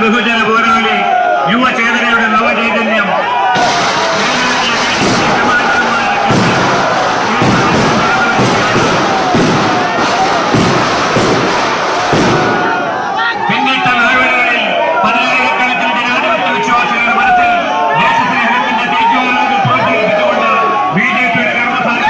ബഹുജന പോരാളി യുവചേതനയുടെ നവചൈതന്യം പിന്നിട്ട നാളുകളിൽ പതിനായിരക്കണക്കിന് ജനാധിപത്യ വിശ്വാസികളുടെ മനസ്സിൽ ദേശസ്നേഹത്തിന്റെ തീജ്വാലകൾ പ്രോത്സാഹിപ്പിച്ചുകൊണ്ട് ബിജെപിയുടെ കർമ്മസാരി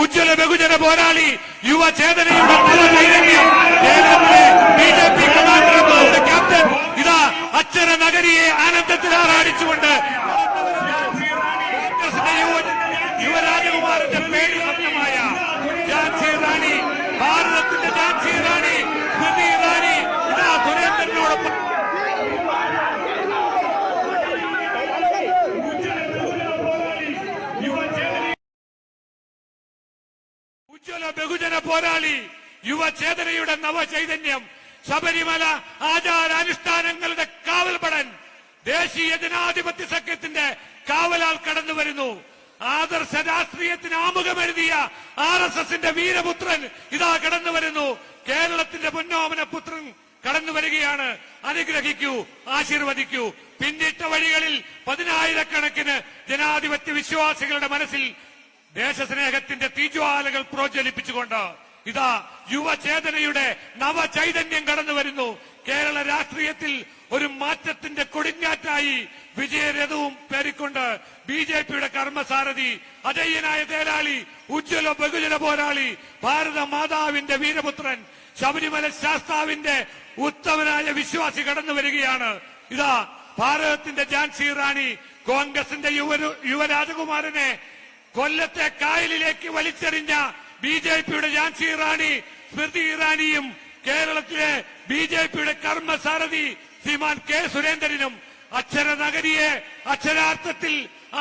ഉജ്ജ്വല ബഹുജന പോരാളി യുവചേതനയുടെ നവചൈതന്യം കേരളത്തിലെ ബിജെപി കമാൻഡർമാരുടെ ക്യാപ്റ്റൻ ഇതാ അക്ഷര നഗരിയെ ആനന്ദത്തിൽ ആറാടിച്ചുകൊണ്ട് യുവരാജകുമാരന്റെ പേടി സ്വപ്നമായ ഝാൻസി റാണി, ഭാരതത്തിന്റെ ഝാൻസി റാണി സ്മൃതി ഇറാനി ഇതാ സുരേന്ദ്രനോടൊപ്പം ഉജ്ജ്വല ബഹുജന പോരാളി യുവചേതനയുടെ നവചൈതന്യം ശബരിമല ആചാരാനുഷ്ഠാനങ്ങളുടെ കാവൽപടൻ ദേശീയ ജനാധിപത്യ സഖ്യത്തിന്റെ കാവലാൽ കടന്നു വരുന്നു. ആദർശ രാഷ്ട്രീയത്തിന് ആമുഖമെഴുതിയ RSSന്റെ വീരപുത്രൻ ഇതാ കടന്നു വരുന്നു. കേരളത്തിന്റെ പൊന്നോമന പുത്രൻ കടന്നു വരികയാണ്. അനുഗ്രഹിക്കൂ, ആശീർവദിക്കൂ. പിന്നിട്ട വഴികളിൽ പതിനായിരക്കണക്കിന് ജനാധിപത്യ വിശ്വാസികളുടെ മനസ്സിൽ ദേശസ്നേഹത്തിന്റെ തീജ്വാലകൾ പ്രോജ്വലിപ്പിച്ചുകൊണ്ട് ഇതാ യുവചേതനയുടെ നവചൈതന്യം കടന്നു വരുന്നു. കേരള രാഷ്ട്രീയത്തിൽ ഒരു മാറ്റത്തിന്റെ കൊടുങ്കാറ്റായി വിജയരഥവും പേരിക്കൊണ്ട് ബിജെപിയുടെ കർമ്മസാരഥി അജയ്യനായ തേരാളി, ഉജ്ജ്വല ബഹുജന പോരാളി, ഭാരത മാതാവിന്റെ വീരപുത്രൻ, ശബരിമല ശാസ്താവിന്റെ ഉത്തമനായ വിശ്വാസി കടന്നു വരികയാണ്. ഇതാ ഭാരതത്തിന്റെ ഝാൻസി റാണി, കോൺഗ്രസിന്റെ യുവരാജകുമാരനെ കൊല്ലത്തെ കായലിലേക്ക് വലിച്ചെറിഞ്ഞ ബിജെപിയുടെ ഝാൻസി റാണി സ്മൃതി ഇറാനിയും കേരളത്തിലെ ബിജെപിയുടെ കർമ്മസാരഥി ശ്രീമാൻ കെ സുരേന്ദ്രനും അക്ഷര നഗരിയെ അക്ഷരാർത്ഥത്തിൽ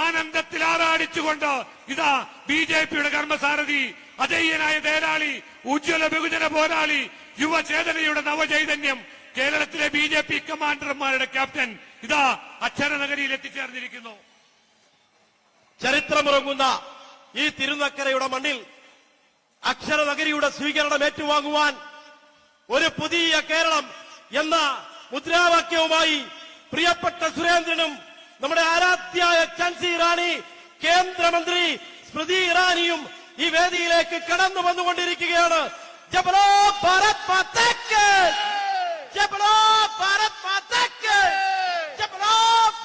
ആനന്ദത്തിൽ ആറാടിച്ചുകൊണ്ട് ഇതാ ബിജെപിയുടെ കർമ്മസാരഥി അജയ്യനായ തേരാളി, ഉജ്ജ്വല ബഹുജന പോരാളി, യുവചേതനയുടെ നവചൈതന്യം, കേരളത്തിലെ ബിജെപി കമാൻഡർമാരുടെ ക്യാപ്റ്റൻ ഇതാ അക്ഷര നഗരിയിൽ എത്തിച്ചേർന്നിരിക്കുന്നു. ചരിത്രമുറങ്ങുന്ന ഈ തിരുനക്കരയുടെ മണ്ണിൽ അക്ഷരനഗരിയുടെ സ്വീകരണം ഏറ്റുവാങ്ങുവാൻ ഒരു പുതിയ കേരളം എന്ന മുദ്രാവാക്യവുമായി പ്രിയപ്പെട്ട സുരേന്ദ്രനും നമ്മുടെ ആരാധ്യായ ഝാൻസി റാണി, കേന്ദ്രമന്ത്രി സ്മൃതി ഇറാനിയും ഈ വേദിയിലേക്ക് കടന്നു വന്നുകൊണ്ടിരിക്കുകയാണ്. ജയ് ബോലോ ഭാരത് മാതാ കി ജയ്, ബോലോ ഭാരത് മാതാ കി ജയ്, ബോലോ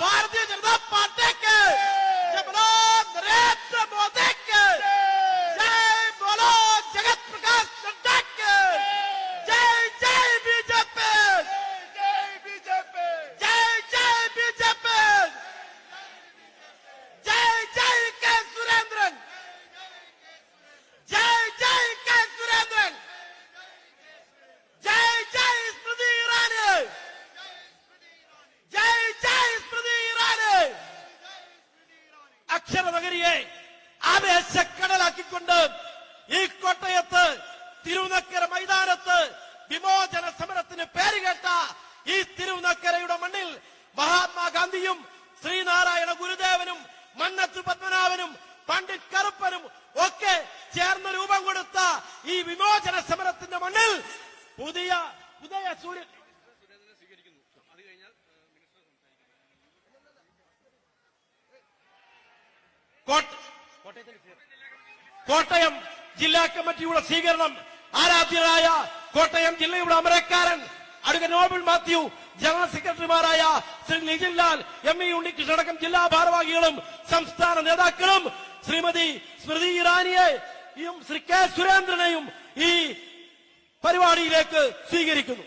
ഭാരതീയ ജനതാ പാർട്ടി കി ജയ്, ബോലോ നരേന്ദ്ര മോദി കി ജയ്, ബോലോ ജഗത് പ്രകാശ് നड्डा കി ജയ്, ജയ് ബിജെപി, ജയ് ബിജെപി, ജയ് ജയ് ബിജെപി, ജയ് ജയ് കെ സുരേന്ദ്രൻ, ജയ് ജയ് കെ സുരേന്ദ്രൻ, ജയ് ജയ് സ്മൃതി ഇറാനി, ജയ് ജയ് സ്മൃതി ഇറാനി. അക്ഷരനഗരിയെ ആവേശക്കടലാക്കിക്കൊണ്ട് ഈ കോട്ടയത്ത് തിരുനക്കര മൈതാനത്ത് വിമോചന സമരത്തിന് പേരുകേട്ട ഈ തിരുനക്കരയുടെ മണ്ണിൽ മഹാത്മാഗാന്ധിയും ശ്രീനാരായണ ഗുരുദേവനും മന്നത്ത് പത്മനാഭനും പണ്ഡിറ്റ് കറുപ്പനും ഒക്കെ ചേർന്ന് രൂപം കൊടുത്ത ഈ വിമോചന സമരത്തിന്റെ മണ്ണിൽ പുതിയ സൂര്യൻ കോട്ടയം ജില്ലാ കമ്മിറ്റിയുടെ സ്വീകരണം ആരാധ്യരായ കോട്ടയം ജില്ലയുടെ അമരക്കാരൻ അഡ്വക്കേറ്റ് നോബിൾ മാത്യു, ജനറൽ സെക്രട്ടറിമാരായ ശ്രീ നിജിൻലാൽ, ME ഉണ്ണികൃഷ്ണൻ അടക്കം ജില്ലാ ഭാരവാഹികളും സംസ്ഥാന നേതാക്കളും ശ്രീമതി സ്മൃതി ഇറാനിയെയും ശ്രീ കെ സുരേന്ദ്രനെയും ഈ പരിപാടിയിലേക്ക് സ്വീകരിക്കുന്നു.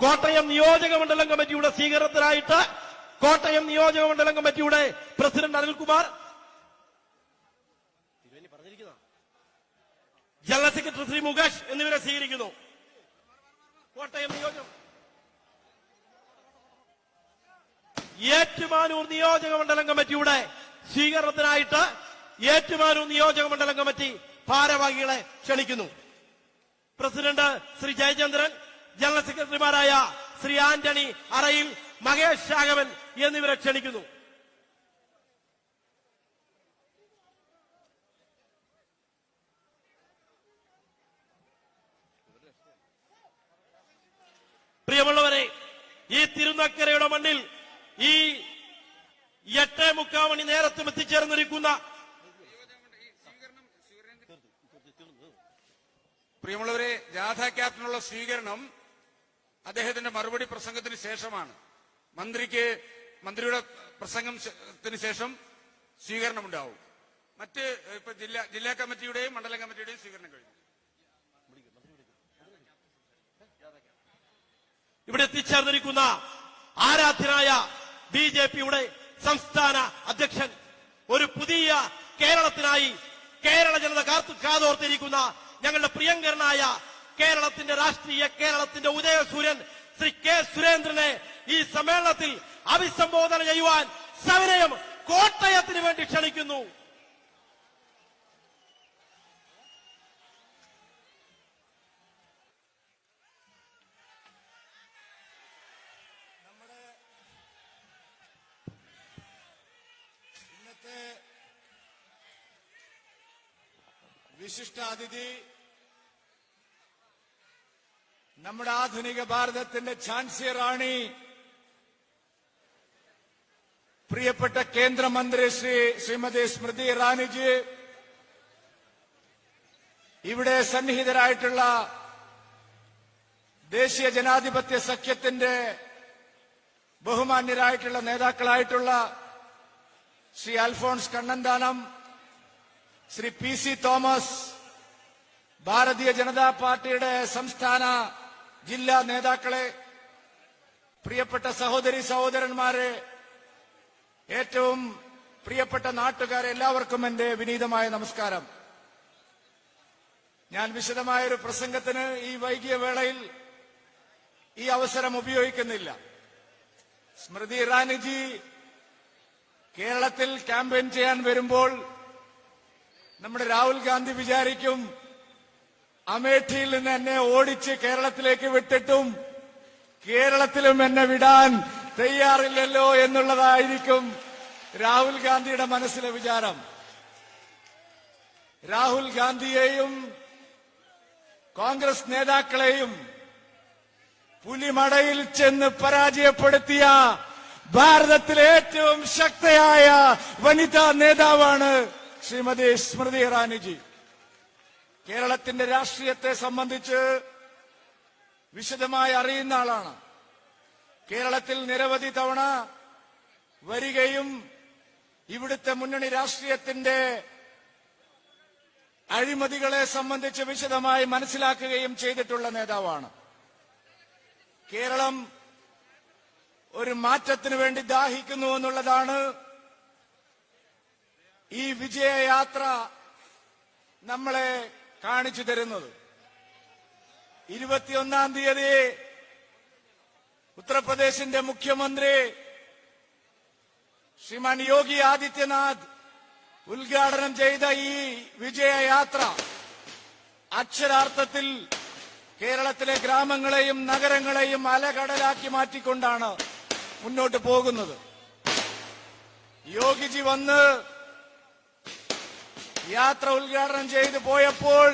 കോട്ടയം നിയോജക മണ്ഡലം കമ്മിറ്റിയുടെ സ്വീകരണത്തിനായിട്ട് കോട്ടയം നിയോജക മണ്ഡലം കമ്മിറ്റിയുടെ president Anilkumar, general secretary Shri Mukesh എന്നിവരെ സ്വീകരിക്കുന്നു. കോട്ടയം ഏറ്റുമാനൂർ നിയോജക മണ്ഡലം കമ്മിറ്റിയുടെ സ്വീകരണത്തിനായിട്ട് ഏറ്റുമാനൂർ നിയോജക മണ്ഡലം കമ്മിറ്റി ഭാരവാഹികളെ ക്ഷണിക്കുന്നു. പ്രസിഡന്റ് ശ്രീ ജയചന്ദ്രൻ, ജനറൽ സെക്രട്ടറിമാരായ ശ്രീ ആന്റണി അറയിൽ, മഹേഷ് രാഘവൻ എന്നിവരെ ക്ഷണിക്കുന്നു. പ്രിയമുള്ളവരെ, ഈ തിരുനക്കരയുടെ മണ്ണിൽ ഈ 8:45 മണി നേരത്തും എത്തിച്ചേർന്നിരിക്കുന്ന പ്രിയമുള്ളവരെ, ജാഥ ക്യാപ്റ്റനുള്ള സ്വീകരണം അദ്ദേഹത്തിന്റെ മറുപടി പ്രസംഗത്തിന് ശേഷമാണ്. മന്ത്രിയുടെ പ്രസംഗത്തിന് ശേഷം സ്വീകരണം ഉണ്ടാവും. മറ്റ് ഇപ്പൊ ജില്ലാ കമ്മിറ്റിയുടെയും മണ്ഡലം കമ്മിറ്റിയുടെയും സ്വീകരണം കഴിഞ്ഞു. ഇവിടെ എത്തിച്ചേർന്നിരിക്കുന്ന ആരാധ്യനായ BJPയുടെ സംസ്ഥാന അധ്യക്ഷൻ, ഒരു പുതിയ കേരളത്തിനായി കേരള ജനത കാതോർത്തിരിക്കുന്ന ഞങ്ങളുടെ പ്രിയങ്കരനായ കേരളത്തിന്റെ കേരളത്തിന്റെ ഉദയസൂര്യൻ ശ്രീ കെ സുരേന്ദ്രനെ ഈ സമ്മേളനത്തിൽ അഭിസംബോധന ചെയ്യുവാൻ സവിനയം കോട്ടയത്തിന് വേണ്ടി ക്ഷണിക്കുന്നു. ഇന്നത്തെ വിശിഷ്ടാതിഥി നമ്മുടെ ആധുനിക ഭാരതത്തിന്റെ ഝാൻസി റാണി, പ്രിയപ്പെട്ട കേന്ദ്രമന്ത്രി ശ്രീമതി സ്മൃതി ഇറാനിജി, ഇവിടെ സന്നിഹിതരായിട്ടുള്ള ദേശീയ ജനാധിപത്യ സഖ്യത്തിന്റെ ബഹുമാന്യരായിട്ടുള്ള നേതാക്കളായിട്ടുള്ള ശ്രീ അൽഫോൺസ് കണ്ണന്താനം, ശ്രീ PC തോമസ്, ഭാരതീയ ജനതാ പാർട്ടിയുടെ സംസ്ഥാന ജില്ലാ നേതാക്കളെ, പ്രിയപ്പെട്ട സഹോദരി സഹോദരന്മാരെ, ഏറ്റവും പ്രിയപ്പെട്ട നാട്ടുകാരെ, എല്ലാവർക്കും എന്റെ വിനീതമായ നമസ്കാരം. ഞാൻ വിശദമായൊരു പ്രസംഗത്തിന് ഈ വൈകിയ വേളയിൽ ഈ അവസരം ഉപയോഗിക്കുന്നില്ല. സ്മൃതി ഇറാനിജി കേരളത്തിൽ ക്യാമ്പയിൻ ചെയ്യാൻ വരുമ്പോൾ നമ്മുടെ രാഹുൽ ഗാന്ധി വിചാരിക്കും അമേഠിയിൽ നിന്ന് എന്നെ ഓടിച്ച് കേരളത്തിലേക്ക് വിട്ടിട്ടും കേരളത്തിലും എന്നെ വിടാൻ തയ്യാറില്ലല്ലോ എന്നുള്ളതായിരിക്കും രാഹുൽ ഗാന്ധിയുടെ മനസ്സിലെ വിചാരം. രാഹുൽ ഗാന്ധിയെയും കോൺഗ്രസ് നേതാക്കളെയും പുലിമടയിൽ ചെന്ന് പരാജയപ്പെടുത്തിയ ഭാരതത്തിലെ ഏറ്റവും ശക്തയായ വനിതാ നേതാവാണ് ശ്രീമതി സ്മൃതി ഇറാനിജി. കേരളത്തിന്റെ രാഷ്ട്രീയത്തെ സംബന്ധിച്ച് വിശദമായി അറിയുന്ന ആളാണ്. കേരളത്തിൽ നിരവധി തവണ വരികയും ഇവിടുത്തെ മുന്നണി രാഷ്ട്രീയത്തിന്റെ അഴിമതികളെ സംബന്ധിച്ച് വിശദമായി മനസ്സിലാക്കുകയും ചെയ്തിട്ടുള്ള നേതാവാണ്. കേരളം ഒരു മാറ്റത്തിനു വേണ്ടി ദാഹിക്കുന്നു എന്നുള്ളതാണ് ഈ വിജയയാത്ര നമ്മളെ കാണിച്ചു തരുന്നത്. 21-ാം തീയതി ഉത്തർപ്രദേശിന്റെ മുഖ്യമന്ത്രി ശ്രീമാൻ യോഗി ആദിത്യനാഥ് ഉദ്ഘാടനം ചെയ്ത ഈ വിജയയാത്ര അക്ഷരാർത്ഥത്തിൽ കേരളത്തിലെ ഗ്രാമങ്ങളെയും നഗരങ്ങളെയും അലകടലാക്കി മാറ്റിക്കൊണ്ടാണ് മുന്നോട്ട് പോകുന്നത്. യോഗിജി വന്ന് യാത്ര ഉദ്ഘാടനം ചെയ്തു പോയപ്പോൾ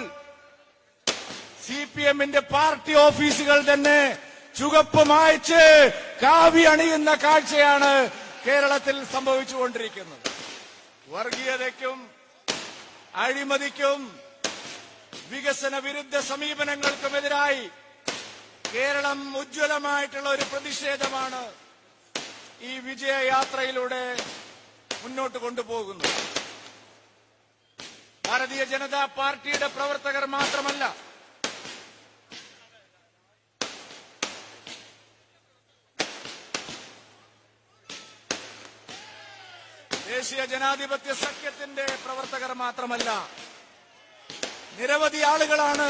CPM-ന്റെ പാർട്ടി ഓഫീസുകൾ തന്നെ ചുവപ്പ് മായ്ച്ച് കാവി അണിയുന്ന കാഴ്ചയാണ് കേരളത്തിൽ സംഭവിച്ചുകൊണ്ടിരിക്കുന്നത്. വർഗീയതയ്ക്കും അഴിമതിക്കും വികസന വിരുദ്ധ സമീപനങ്ങൾക്കുമെതിരായി കേരളം ഉജ്ജ്വലമായിട്ടുള്ള ഒരു പ്രതിഷേധമാണ് ഈ വിജയയാത്രയിലൂടെ മുന്നോട്ട് കൊണ്ടുപോകുന്നത്. ഭാരതീയ ജനതാ പാർട്ടിയുടെ പ്രവർത്തകർ മാത്രമല്ല, ദേശീയ ജനാധിപത്യ സഖ്യത്തിന്റെ പ്രവർത്തകർ മാത്രമല്ല, നിരവധി ആളുകളാണ്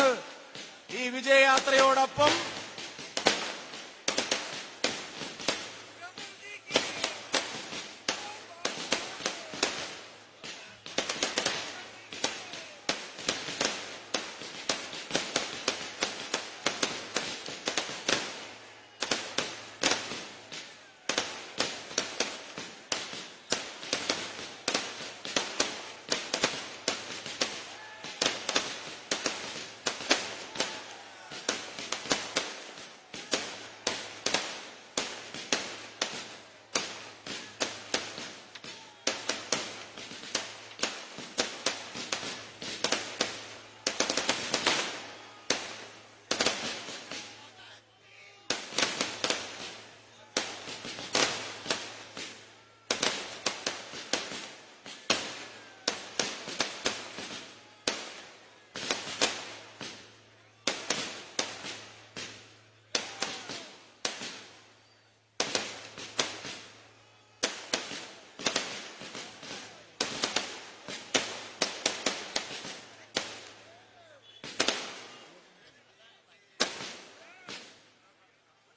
ഈ വിജയയാത്രയോടൊപ്പം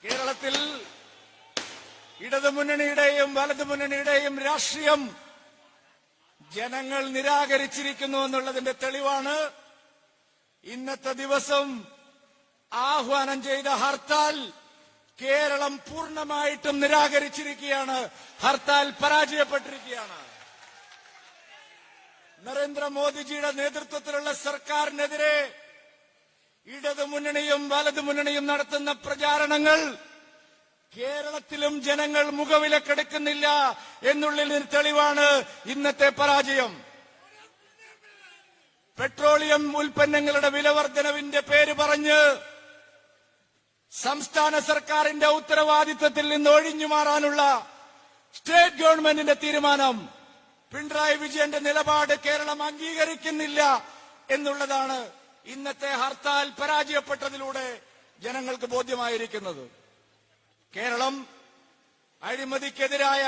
കേരളത്തിൽ ഇടതുമുന്നണിയുടെയും വലതുമുന്നണിയുടെയും രാഷ്ട്രീയം ജനങ്ങൾ നിരാകരിച്ചിരിക്കുന്നു എന്നുള്ളതിന്റെ തെളിവാണ് ഇന്നത്തെ ദിവസം ആഹ്വാനം ചെയ്ത ഹർത്താൽ. കേരളം പൂർണ്ണമായിട്ടും നിരാകരിച്ചിരിക്കുകയാണ്. ഹർത്താൽ പരാജയപ്പെട്ടിരിക്കുകയാണ്. നരേന്ദ്രമോദിജിയുടെ നേതൃത്വത്തിലുള്ള സർക്കാരിനെതിരെ ഇടതുമുന്നണിയും വലതുമുന്നണിയും നടത്തുന്ന പ്രചാരണങ്ങൾ കേരളത്തിലും ജനങ്ങൾ മുഖവിലക്കെടുക്കുന്നില്ല എന്നുള്ളതിന് തെളിവാണ് ഇന്നത്തെ പരാജയം. പെട്രോളിയം ഉൽപ്പന്നങ്ങളുടെ വിലവർദ്ധനവിന്റെ പേര് പറഞ്ഞ് സംസ്ഥാന സർക്കാരിന്റെ ഉത്തരവാദിത്തത്തിൽ നിന്ന് ഒഴിഞ്ഞു മാറാനുള്ള സ്റ്റേറ്റ് ഗവൺമെന്റിന്റെ തീരുമാനം, പിണറായി വിജയന്റെ നിലപാട് കേരളം അംഗീകരിക്കുന്നില്ല എന്നുള്ളതാണ് ഇന്നത്തെ ഹർത്താൽ പരാജയപ്പെട്ടതിലൂടെ ജനങ്ങൾക്ക് ബോധ്യമായിരിക്കുന്നത്. കേരളം അഴിമതിക്കെതിരായ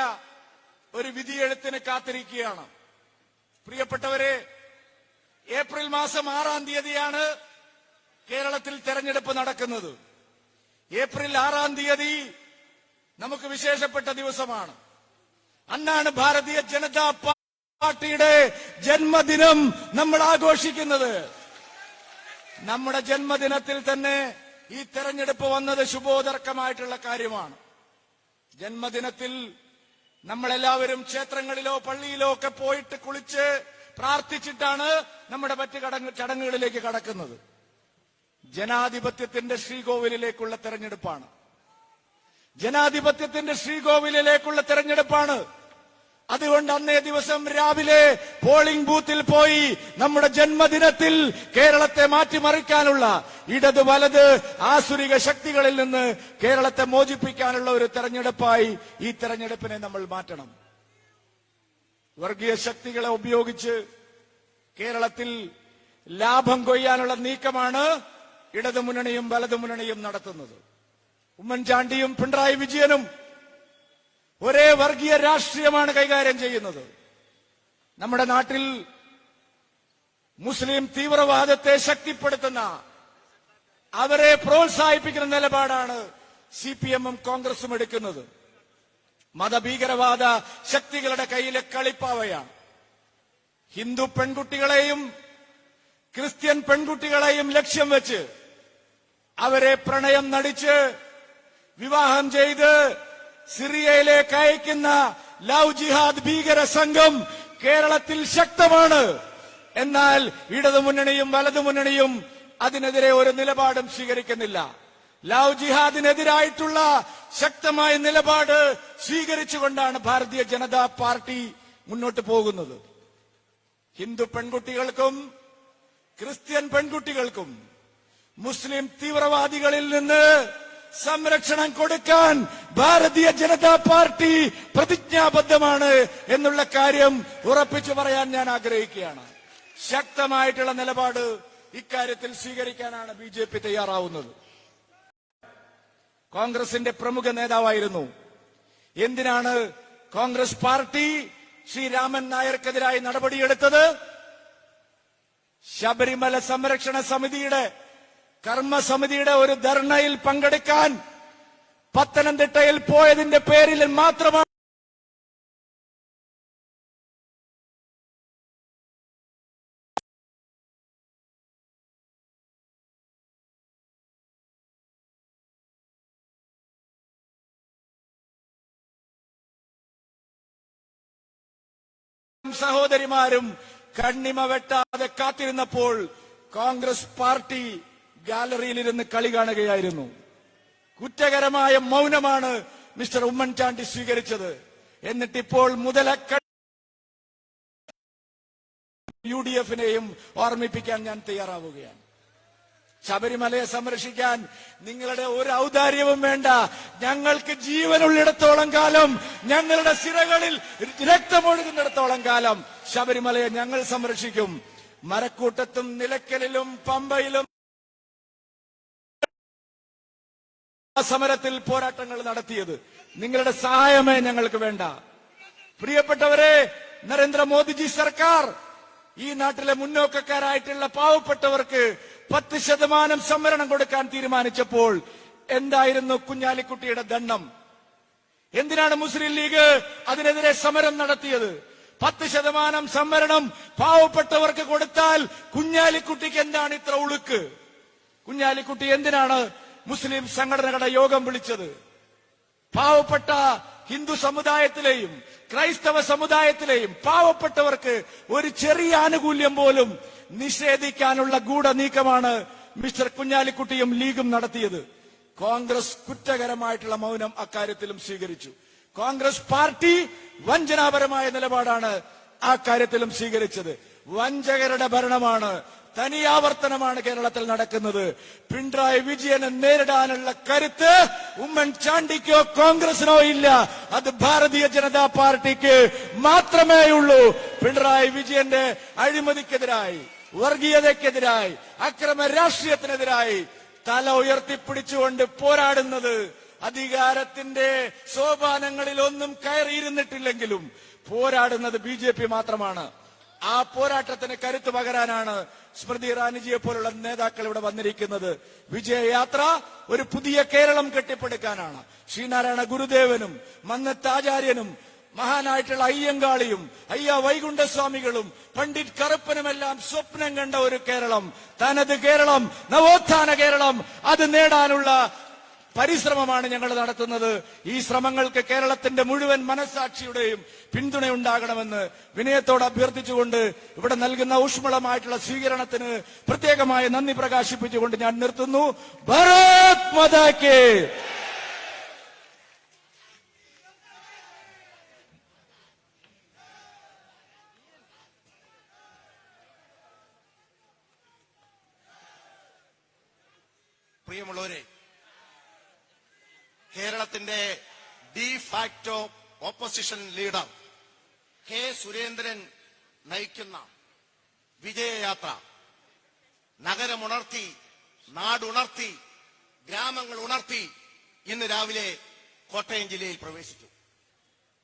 ഒരു വിധിയെഴുത്തിന് കാത്തിരിക്കുകയാണ്. പ്രിയപ്പെട്ടവരെ, ഏപ്രിൽ മാസം 6-ാം തീയതിയാണ് കേരളത്തിൽ തെരഞ്ഞെടുപ്പ് നടക്കുന്നത്. ഏപ്രിൽ 6-ാം തീയതി നമുക്ക് വിശേഷപ്പെട്ട ദിവസമാണ്. അന്നാണ് ഭാരതീയ ജനതാ പാർട്ടിയുടെ ജന്മദിനം നമ്മൾ ആഘോഷിക്കുന്നത്. നമ്മുടെ ജന്മദിനത്തിൽ തന്നെ ഈ തെരഞ്ഞെടുപ്പ് വന്നത് ശുഭോദർക്കമായിട്ടുള്ള കാര്യമാണ്. ജന്മദിനത്തിൽ നമ്മളെല്ലാവരും ക്ഷേത്രങ്ങളിലോ പള്ളിയിലോ ഒക്കെ പോയിട്ട് കുളിച്ച് പ്രാർത്ഥിച്ചിട്ടാണ് നമ്മുടെ മറ്റ് ചടങ്ങുകളിലേക്ക് കടക്കുന്നത്. ജനാധിപത്യത്തിന്റെ ശ്രീകോവിലിലേക്കുള്ള തെരഞ്ഞെടുപ്പാണ്. ജനാധിപത്യത്തിന്റെ ശ്രീകോവിലിലേക്കുള്ള തെരഞ്ഞെടുപ്പാണ്. അതുകൊണ്ട് അന്നേ ദിവസം രാവിലെ പോളിംഗ് ബൂത്തിൽ പോയി നമ്മുടെ ജന്മദിനത്തിൽ കേരളത്തെ മാറ്റിമറിക്കാനുള്ള ഇടത് വലത് ആസുരിക ശക്തികളിൽ നിന്ന് കേരളത്തെ മോചിപ്പിക്കാനുള്ള ഒരു തെരഞ്ഞെടുപ്പായി ഈ തെരഞ്ഞെടുപ്പിനെ നമ്മൾ മാറ്റണം. വർഗീയ ശക്തികളെ ഉപയോഗിച്ച് കേരളത്തിൽ ലാഭം കൊയ്യാനുള്ള നീക്കമാണ് ഇടതുമുന്നണിയും വലതുമുന്നണിയും നടത്തുന്നത്. ഉമ്മൻചാണ്ടിയും പിണറായി വിജയനും ഒരേ വർഗീയ രാഷ്ട്രീയമാണ് കൈകാര്യം ചെയ്യുന്നത്. നമ്മുടെ നാട്ടിൽ മുസ്ലിം തീവ്രവാദത്തെ ശക്തിപ്പെടുത്തുന്ന, അവരെ പ്രോത്സാഹിപ്പിക്കുന്ന നിലപാടാണ് CPM-ഉം കോൺഗ്രസും എടുക്കുന്നത്. മതഭീകരവാദ ശക്തികളുടെ കയ്യിലെ കളിപ്പാവയാണ്. ഹിന്ദു പെൺകുട്ടികളെയും ക്രിസ്ത്യൻ പെൺകുട്ടികളെയും ലക്ഷ്യം വെച്ച് അവരെ പ്രണയം നടിച്ച് വിവാഹം ചെയ്ത് സിറിയയിലേക്ക് അയക്കുന്ന ലവ് ജിഹാദ് ഭീകര സംഘം കേരളത്തിൽ ശക്തമാണ്. എന്നാൽ ഇടതുമുന്നണിയും വലതുമുന്നണിയും അതിനെതിരെ ഒരു നിലപാടും സ്വീകരിക്കുന്നില്ല. ലവ് ജിഹാദിനെതിരായിട്ടുള്ള ശക്തമായ നിലപാട് സ്വീകരിച്ചുകൊണ്ടാണ് ഭാരതീയ ജനതാ പാർട്ടി മുന്നോട്ട് പോകുന്നത്. ഹിന്ദു പെൺകുട്ടികൾക്കും ക്രിസ്ത്യൻ പെൺകുട്ടികൾക്കും മുസ്ലിം തീവ്രവാദികളിൽ നിന്ന് സംരക്ഷണം കൊടുക്കാൻ ഭാരതീയ ജനതാ പാർട്ടി പ്രതിജ്ഞാബദ്ധമാണ് എന്നുള്ള കാര്യം ഉറപ്പിച്ചു പറയാൻ ഞാൻ ആഗ്രഹിക്കുകയാണ്. ശക്തമായിട്ടുള്ള നിലപാട് ഇക്കാര്യത്തിൽ സ്വീകരിക്കാനാണ് BJP തയ്യാറാവുന്നത്. കോൺഗ്രസിന്റെ പ്രമുഖ നേതാവായിരുന്നു. എന്തിനാണ് കോൺഗ്രസ് പാർട്ടി ശ്രീ രാമൻ നായർക്കെതിരായി നടപടിയെടുത്തത്? ശബരിമല സംരക്ഷണ സമിതിയുടെ കർമ്മസമിതിയുടെ ഒരു ധർണയിൽ പങ്കെടുക്കാൻ പത്തനംതിട്ടയിൽ പോയതിന്റെ പേരിൽ മാത്രമാണ് സഹോദരിമാരും കണ്ണിമ വെട്ടാതെ കാത്തിരുന്നപ്പോൾ കോൺഗ്രസ് പാർട്ടി ഗാലറിയിലിരുന്ന് കളി കാണുകയായിരുന്നു. കുറ്റകരമായ മൗനമാണ് മിസ്റ്റർ ഉമ്മൻചാണ്ടി സ്വീകരിച്ചത്. എന്നിട്ടിപ്പോൾ UDF-നെയും ഓർമ്മിപ്പിക്കാൻ ഞാൻ തയ്യാറാവുകയാണ്. ശബരിമലയെ സംരക്ഷിക്കാൻ നിങ്ങളുടെ ഒരു ഔദാര്യവും വേണ്ട. ഞങ്ങൾക്ക് ജീവനുള്ളിടത്തോളം കാലം, ഞങ്ങളുടെ സിരകളിൽ രക്തമൊഴുകുന്നിടത്തോളം കാലം ശബരിമലയെ ഞങ്ങൾ സംരക്ഷിക്കും. മരക്കൂട്ടത്തും നിലയ്ക്കലിലും പമ്പയിലും സമരത്തിൽ പോരാട്ടങ്ങൾ നടത്തിയത് നിങ്ങളുടെ സഹായമേ ഞങ്ങൾക്ക് വേണ്ട. പ്രിയപ്പെട്ടവരെ, നരേന്ദ്രമോദിജി സർക്കാർ ഈ നാട്ടിലെ മുന്നോക്കക്കാരായിട്ടുള്ള പാവപ്പെട്ടവർക്ക് 10% സംവരണം കൊടുക്കാൻ തീരുമാനിച്ചപ്പോൾ എന്തായിരുന്നു കുഞ്ഞാലിക്കുട്ടിയുടെ ദണ്ണം? എന്തിനാണ് മുസ്ലിം ലീഗ് അതിനെതിരെ സമരം നടത്തിയത്? 10% സംവരണം പാവപ്പെട്ടവർക്ക് കൊടുത്താൽ കുഞ്ഞാലിക്കുട്ടിക്ക് എന്താണ് ഇത്ര ഉളുക്ക്? കുഞ്ഞാലിക്കുട്ടി എന്തിനാണ് മുസ്ലിം സംഘടനകളുടെ യോഗം വിളിച്ചത്? പാവപ്പെട്ട ഹിന്ദു സമുദായത്തിലെയും ക്രൈസ്തവ സമുദായത്തിലെയും പാവപ്പെട്ടവർക്ക് ഒരു ചെറിയ ആനുകൂല്യം പോലും നിഷേധിക്കാനുള്ള ഗൂഢനീക്കമാണ് മിസ്റ്റർ കുഞ്ഞാലിക്കുട്ടിയും ലീഗും നടത്തിയത്. കോൺഗ്രസ് കുറ്റകരമായിട്ടുള്ള മൗനം അക്കാര്യത്തിലും സ്വീകരിച്ചു. കോൺഗ്രസ് പാർട്ടി വഞ്ചനാപരമായ നിലപാടാണ് ആ കാര്യത്തിലും സ്വീകരിച്ചത്. വഞ്ചകരുടെ ഭരണമാണ്, തനിയാവർത്തനമാണ് കേരളത്തിൽ നടക്കുന്നത്. പിണറായി വിജയനെ നേരിടാനുള്ള കരുത്ത് ഉമ്മൻചാണ്ടിക്കോ കോൺഗ്രസിനോ ഇല്ല. അത് ഭാരതീയ ജനതാ പാർട്ടിക്ക് മാത്രമേ ഉള്ളൂ. പിണറായി വിജയന്റെ അഴിമതിക്കെതിരായി, വർഗീയതയ്ക്കെതിരായി, അക്രമ രാഷ്ട്രീയത്തിനെതിരായി തല ഉയർത്തിപ്പിടിച്ചുകൊണ്ട് പോരാടുന്നത്, അധികാരത്തിന്റെ സോപാനങ്ങളിൽ ഒന്നും കയറിയിരുന്നിട്ടില്ലെങ്കിലും പോരാടുന്നത് BJP മാത്രമാണ്. ആ പോരാട്ടത്തിന് കരുത്ത് പകരാനാണ് സ്മൃതി ഇറാനിജിയെ പോലുള്ള നേതാക്കൾ ഇവിടെ വന്നിരിക്കുന്നത്. വിജയയാത്ര ഒരു പുതിയ കേരളം കെട്ടിപ്പടുക്കാനാണ്. ശ്രീനാരായണ ഗുരുദേവനും മന്നത്താചാര്യനും മഹാനായിട്ടുള്ള അയ്യങ്കാളിയും അയ്യ വൈകുണ്ഠസ്വാമികളും പണ്ഡിറ്റ് കറുപ്പനുമെല്ലാം സ്വപ്നം കണ്ട ഒരു കേരളം, തനത് കേരളം, നവോത്ഥാന കേരളം, അത് നേടാനുള്ള പരിശ്രമമാണ് ഞങ്ങൾ നടത്തുന്നത്. ഈ ശ്രമങ്ങൾക്ക് കേരളത്തിന്റെ മുഴുവൻ മനസ്സാക്ഷിയുടെയും പിന്തുണയുണ്ടാകണമെന്ന് വിനയത്തോട് അഭ്യർത്ഥിച്ചുകൊണ്ട് ഇവിടെ നൽകുന്ന ഊഷ്മളമായിട്ടുള്ള സ്വീകരണത്തിന് പ്രത്യേകമായ നന്ദി പ്രകാശിപ്പിച്ചുകൊണ്ട് ഞാൻ നിർത്തുന്നു. ഭാരത് മാതാ കി. പ്രിയമുള്ളവരെ, കേരളത്തിന്റെ de facto opposition leader K Surendran നയിക്കുന്ന വിജയയാത്ര നഗരമുണർത്തി, നാടുണർത്തി, ഗ്രാമങ്ങൾ ഉണർത്തി ഇന്ന് രാവിലെ കോട്ടയം ജില്ലയിൽ പ്രവേശിച്ചു.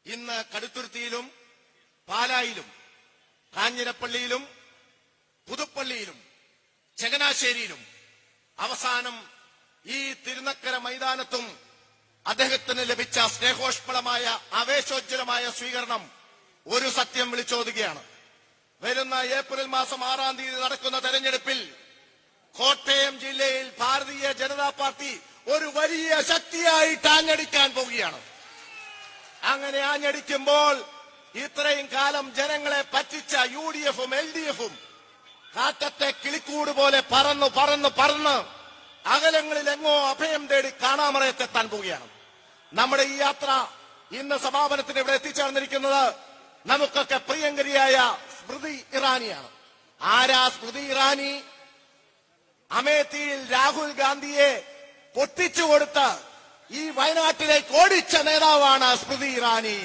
ഇന്ന് കടുത്തുരുത്തിയിലും പാലായിലും കാഞ്ഞിരപ്പള്ളിയിലും പുതുപ്പള്ളിയിലും ചങ്ങനാശ്ശേരിയിലും അവസാനം ഈ തിരുനക്കര മൈതാനത്തും അദ്ദേഹത്തിന് ലഭിച്ച സ്നേഹോഷ്മളമായ ആവേശോജ്വലമായ സ്വീകരണം ഒരു സത്യം വിളിച്ചോതുകയാണ്. വരുന്ന ഏപ്രിൽ മാസം 6-ാം തീയതി നടക്കുന്ന തെരഞ്ഞെടുപ്പിൽ കോട്ടയം ജില്ലയിൽ ഭാരതീയ ജനതാ പാർട്ടി ഒരു വലിയ ശക്തിയായിട്ട് ആഞ്ഞടിക്കാൻ പോവുകയാണ്. അങ്ങനെ ആഞ്ഞടിക്കുമ്പോൾ ഇത്രയും കാലം ജനങ്ങളെ പറ്റിച്ച UDF-ഉം LDF-ഉം കാറ്റത്തെ കിളിക്കൂട് പോലെ പറന്ന് പറന്ന് പറന്ന് അകലങ്ങളിൽ എങ്ങോ അഭയം തേടി കാണാമറയത്തെത്താൻ പോവുകയാണ്. നമ്മുടെ ഈ യാത്ര ഇന്ന് സമാപനത്തിന് ഇവിടെ എത്തിച്ചേർന്നിരിക്കുന്നത് നമുക്കൊക്കെ പ്രിയങ്കരിയായ സ്മൃതി ഇറാനിയാണ്. ആരാ സ്മൃതി ഇറാനി? അമേത്തിയിൽ രാഹുൽ ഗാന്ധിയെ പൊട്ടിച്ചു കൊടുത്ത് ഈ വയനാട്ടിലേക്ക് ഓടിച്ച നേതാവാണ് സ്മൃതി ഇറാനി.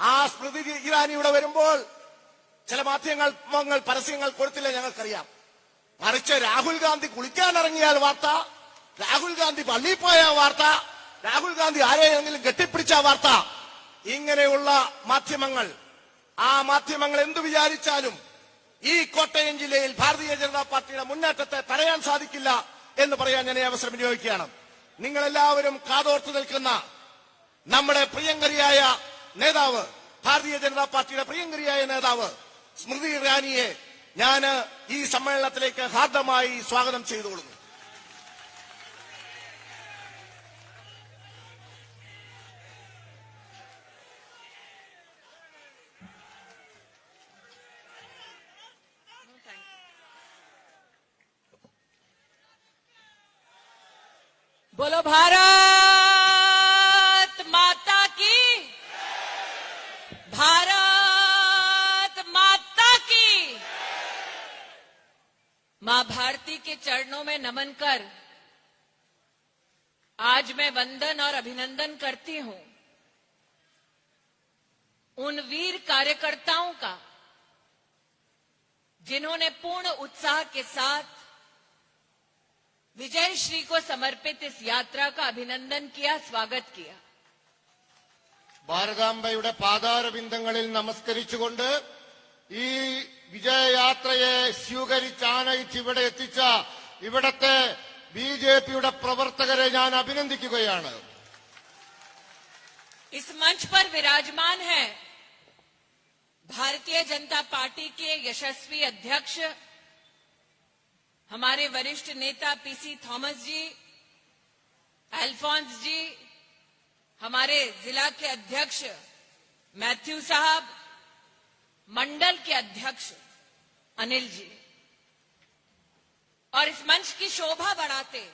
ആ സ്മൃതി ഇറാനി ഇവിടെ വരുമ്പോൾ ചില മാധ്യമങ്ങൾ പരസ്യങ്ങൾ കൊടുത്തില്ല, ഞങ്ങൾക്കറിയാം. മറിച്ച് രാഹുൽ ഗാന്ധി കുളിക്കാൻ ഇറങ്ങിയാൽ വാർത്ത, രാഹുൽ ഗാന്ധി പള്ളിയിൽ പോയ വാർത്ത, രാഹുൽ ഗാന്ധി ആരെയെങ്കിലും കെട്ടിപ്പിടിച്ച വാർത്ത, ഇങ്ങനെയുള്ള മാധ്യമങ്ങൾ, ആ മാധ്യമങ്ങൾ എന്തു വിചാരിച്ചാലും ഈ കോട്ടയം ജില്ലയിൽ ഭാരതീയ ജനതാ പാർട്ടിയുടെ മുന്നേറ്റത്തെ തടയാൻ സാധിക്കില്ല എന്ന് പറയാൻ ഞാൻ ഈ അവസരം വിനിയോഗിക്കുകയാണ്. നിങ്ങളെല്ലാവരും കാതോർത്തു നിൽക്കുന്ന നമ്മുടെ പ്രിയങ്കരിയായ നേതാവ്, ഭാരതീയ ജനതാ പാർട്ടിയുടെ പ്രിയങ്കരിയായ നേതാവ് സ്മൃതി ഇറാനിയെ ഞാൻ ഈ സമ്മേളനത്തിലേക്ക് ഹാർദമായി സ്വാഗതം ചെയ്തുകൊള്ളുന്നു. बोलो भारत माता की, भारत माता की। मां भारती के चरणों में नमन कर आज मैं वंदन और अभिनंदन करती हूं उन वीर कार्यकर्ताओं का जिन्होंने पूर्ण उत्साह के साथ विजय श्री को समर्पित इस यात्रा का अभिनंदन किया, स्वागत किया. ഭാരതാംബയുടെ പാദാരബിന്ദങ്ങളിൽ നമസ്കരിച്ചുകൊണ്ട് ഈ വിജയയാത്രയെ സ്വീകരിച്ചാനയിച്ച് ഇവിടെ എത്തിച്ച ഇവിടത്തെ ബിജെപിയുടെ പ്രവർത്തകരെ ഞാൻ അഭിനന്ദിക്കുകയാണ്. इस मंच पर विराजमान है भारतीय जनता पार्टी के यशस्वी अध्यक्ष हमारे वरिष्ठ नेता पीसी थॉमस जी, अल्फोंस जी, हमारे जिला के अध्यक्ष मैथ्यू साहब, मंडल के अध्यक्ष अनिल जी, और इस मंच की शोभा बढ़ाते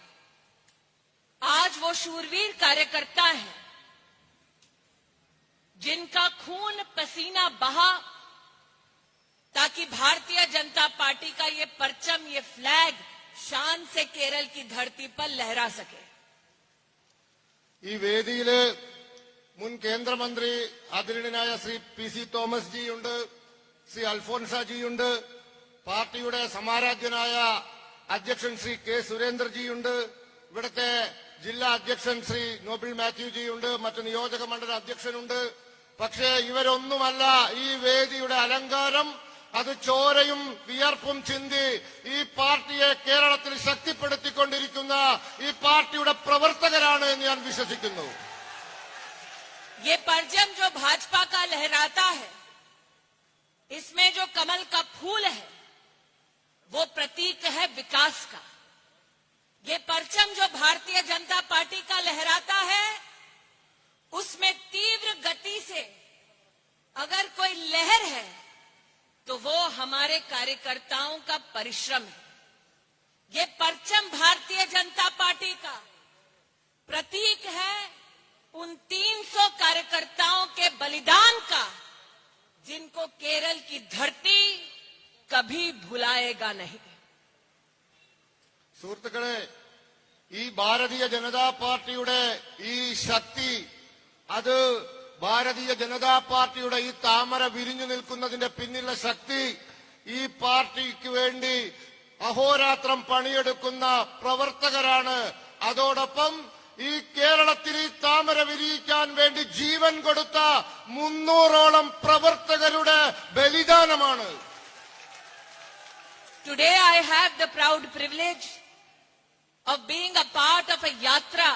आज वो शूरवीर कार्यकर्ता हैं जिनका खून पसीना बहा ताकि भारतीय जनता पार्टी का ये परचम, ये फ्लैग शान से केरल की धरती पर लहरा सके. ഈ വേദിയില് മുൻ കേന്ദ്രമന്ത്രി ആദരണീയനായ ശ്രീ പി സി തോമസ് ജിയുണ്ട്, ശ്രീ അൽഫോൻസ ജിയുണ്ട്, പാർട്ടിയുടെ സമാരാധ്യനായ അധ്യക്ഷൻ ശ്രീ കെ സുരേന്ദ്രജിയുണ്ട്, ഇവിടുത്തെ ജില്ലാ അധ്യക്ഷൻ ശ്രീ നോബിൾ മാത്യു ജിയുണ്ട്, മറ്റു നിയോജക മണ്ഡല അധ്യക്ഷനുണ്ട്. പക്ഷേ ഇവരൊന്നുമല്ല ഈ വേദിയുടെ അലങ്കാരം. അത് ചോരയും വിയർപ്പും ചിന്തി ഈ പാർട്ടിയെ കേരളത്തിൽ ശക്തിപ്പെടുത്തിക്കൊണ്ടിരിക്കുന്ന ഈ പാർട്ടിയുടെ പ്രവർത്തകരാണ് എന്ന് ഞാൻ വിശ്വസിക്കുന്നു. ये परचम जो भाजपा का लहराता है, इसमें जो कमल का फूल है वो प्रतीक है विकास का. ये परचम जो भारतीय जनता पार्टी का लहराता है उसमें तीव्र गति से अगर कोई लहर है तो वो हमारे कार्यकर्ताओं का परिश्रम है. ये परचम भारतीय जनता पार्टी का प्रतीक है उन 300 कार्यकर्ताओं के बलिदान का जिनको केरल की धरती कभी भुलाएगा नहीं. സുഹൃത്തുക്കളെ, ഈ ഭാരതീയ ജനതാ പാർട്ടിയുടെ ഈ ശക്തി, അത് ഭാരതീയ ജനതാ പാർട്ടിയുടെ ഈ താമര വിരിഞ്ഞു നിൽക്കുന്നതിന്റെ പിന്നിലുള്ള ശക്തി ഈ പാർട്ടിക്ക് വേണ്ടി അഹോരാത്രം പണിയെടുക്കുന്ന പ്രവർത്തകരാണ്. അതോടൊപ്പം ഈ കേരളത്തിൽ ഈ താമര വിരിയിക്കാൻ വേണ്ടി ജീവൻ കൊടുത്ത 300ഓളം പ്രവർത്തകരുടെ ബലിദാനമാണ്. Today I have the proud privilege of being a part of a yatra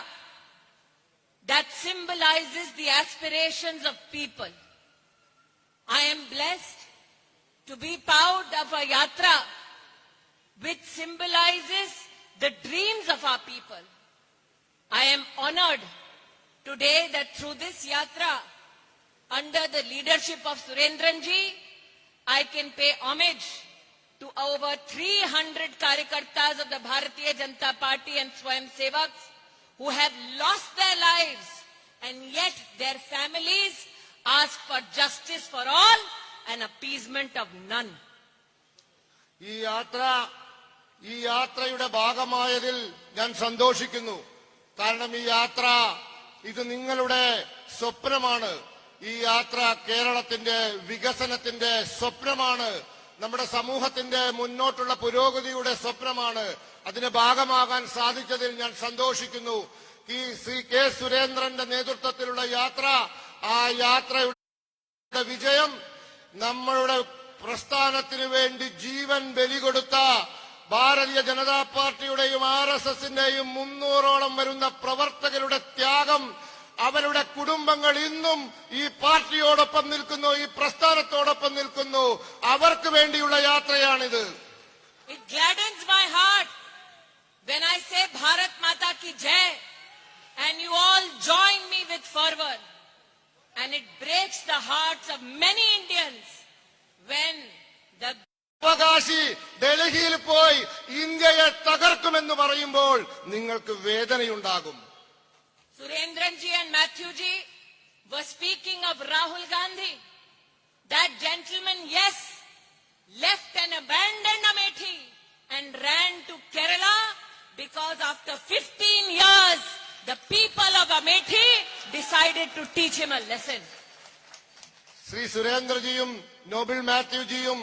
that symbolizes the aspirations of people. I am blessed to be part of a yatra which symbolizes the dreams of our people. I am honored today that through this yatra, under the leadership of Surendran ji, I can pay homage to over 300 Karyakartas of the Bharatiya Janata Party and Swayamsevaks who have lost their lives, and yet their families ask for justice for all and appeasement of none. ഈ യാത്രയുടെ ഭാഗമായതിൽ ഞാൻ സന്തോഷിക്കുന്നു. കാരണം ഈ യാത്ര ഇത് നിങ്ങളുടെ സ്വപ്നമാണ്. ഈ യാത്ര കേരളത്തിന്റെ വികസനത്തിന്റെ സ്വപ്നമാണ്. നമ്മുടെ സമൂഹത്തിന്റെ മുന്നോട്ടുള്ള പുരോഗതിയുടെ സ്വപ്നമാണ്. അതിന് ഭാഗമാകാൻ സാധിച്ചതിൽ ഞാൻ സന്തോഷിക്കുന്നു. ഈ ശ്രീ കെ സുരേന്ദ്രന്റെ നേതൃത്വത്തിലുള്ള യാത്ര, ആ യാത്രയുടെ വിജയം നമ്മളുടെ പ്രസ്ഥാനത്തിനു വേണ്ടി ജീവൻ ബലികൊടുത്ത ഭാരതീയ ജനതാ പാർട്ടിയുടെയും RSSന്റെയും 300ഓളം വരുന്ന പ്രവർത്തകരുടെ ത്യാഗം, അവരുടെ കുടുംബങ്ങൾ ഇന്നും ഈ പാർട്ടിയോടൊപ്പം നിൽക്കുന്നു, ഈ പ്രസ്ഥാനത്തോടൊപ്പം നിൽക്കുന്നു. അവർക്ക് വേണ്ടിയുള്ള യാത്രയാണിത്. It gladdens my heart when I say Bharat Mata ki Jai and you all join me with fervor, and it breaks the hearts of many Indians when the അവകാശി ഡൽഹിയിൽ പോയി ഇന്ത്യയെ തകർക്കുമെന്ന് പറയുമ്പോൾ നിങ്ങൾക്ക് വേദനയുണ്ടാകും. Surendran ji and Matthew ji were speaking of Rahul Gandhi. That gentleman, yes, left and abandoned Amethi and ran to Kerala because after 15 years, the people of Amethi decided to teach him a lesson. Shri സുരേന്ദ്രജിയും Noble മാത്യുജിയും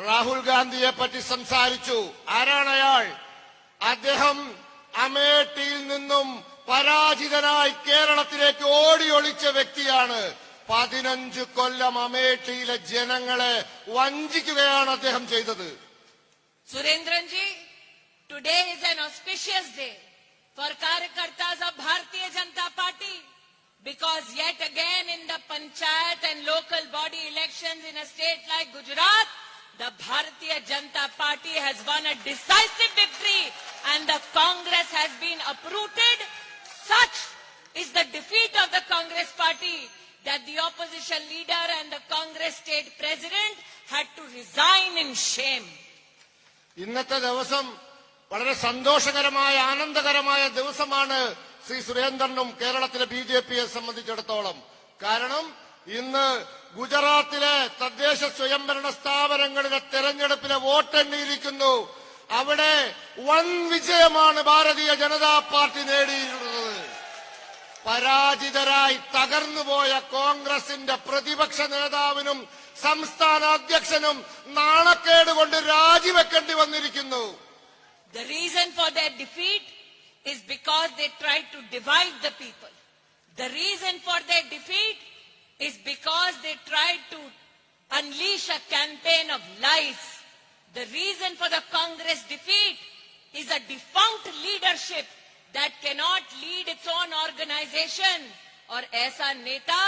Rahul ഗാന്ധിയെ പറ്റി സംസാരിച്ചു. ആരാണ് അയാൾ? അദ്ദേഹം അമേഠിയിൽ നിന്നും പരാജിതനായി കേരളത്തിലേക്ക് ഓടി ഒളിച്ച വ്യക്തിയാണ്. 15 കൊല്ലം അമേഠിയിലെ ജനങ്ങളെ വഞ്ചിക്കുകയാണ് അദ്ദേഹം ചെയ്തത്. Surendran ji, today is an auspicious day for Karyakartas of Bharatiya Janata Party, because yet again in the panchayat and local body elections in a state like Gujarat, the Bharatiya Janata Party has won a decisive victory and the Congress has been uprooted. Such is the defeat of the Congress party that the opposition leader and the Congress state president had to resign in shame. ഇന്നത്തെ ദിവസം വളരെ സന്തോഷകരമായ ആനന്ദകരമായ ദിവസമാണ് ശ്രീ സുരേന്ദ്രനും കേരളത്തിലെ BJPയെ സംബന്ധിച്ചിടത്തോളം. കാരണം ഇന്ന് ഗുജറാത്തിലെ തദ്ദേശ സ്വയംഭരണ സ്ഥാപനങ്ങളിലെ തെരഞ്ഞെടുപ്പിലെ വോട്ടെണ്ണിയിരിക്കുന്നു. അവിടെ വൻ വിജയമാണ് ഭാരതീയ ജനതാ പാർട്ടി നേടിയിട്ടുള്ളത്. പരാജിതരായി തകർന്നുപോയ കോൺഗ്രസിന്റെ പ്രതിപക്ഷ നേതാവിനും സംസ്ഥാന അധ്യക്ഷനും നാണക്കേട് കൊണ്ട് രാജിവെക്കേണ്ടി വന്നിരിക്കുന്നു. The reason for their defeat is because they tried to divide the people. The reason for their defeat is because they tried to unleash a campaign of lies. The reason for the Congress defeat is a defunct leadership that cannot lead its own organization. और ऐसा नेता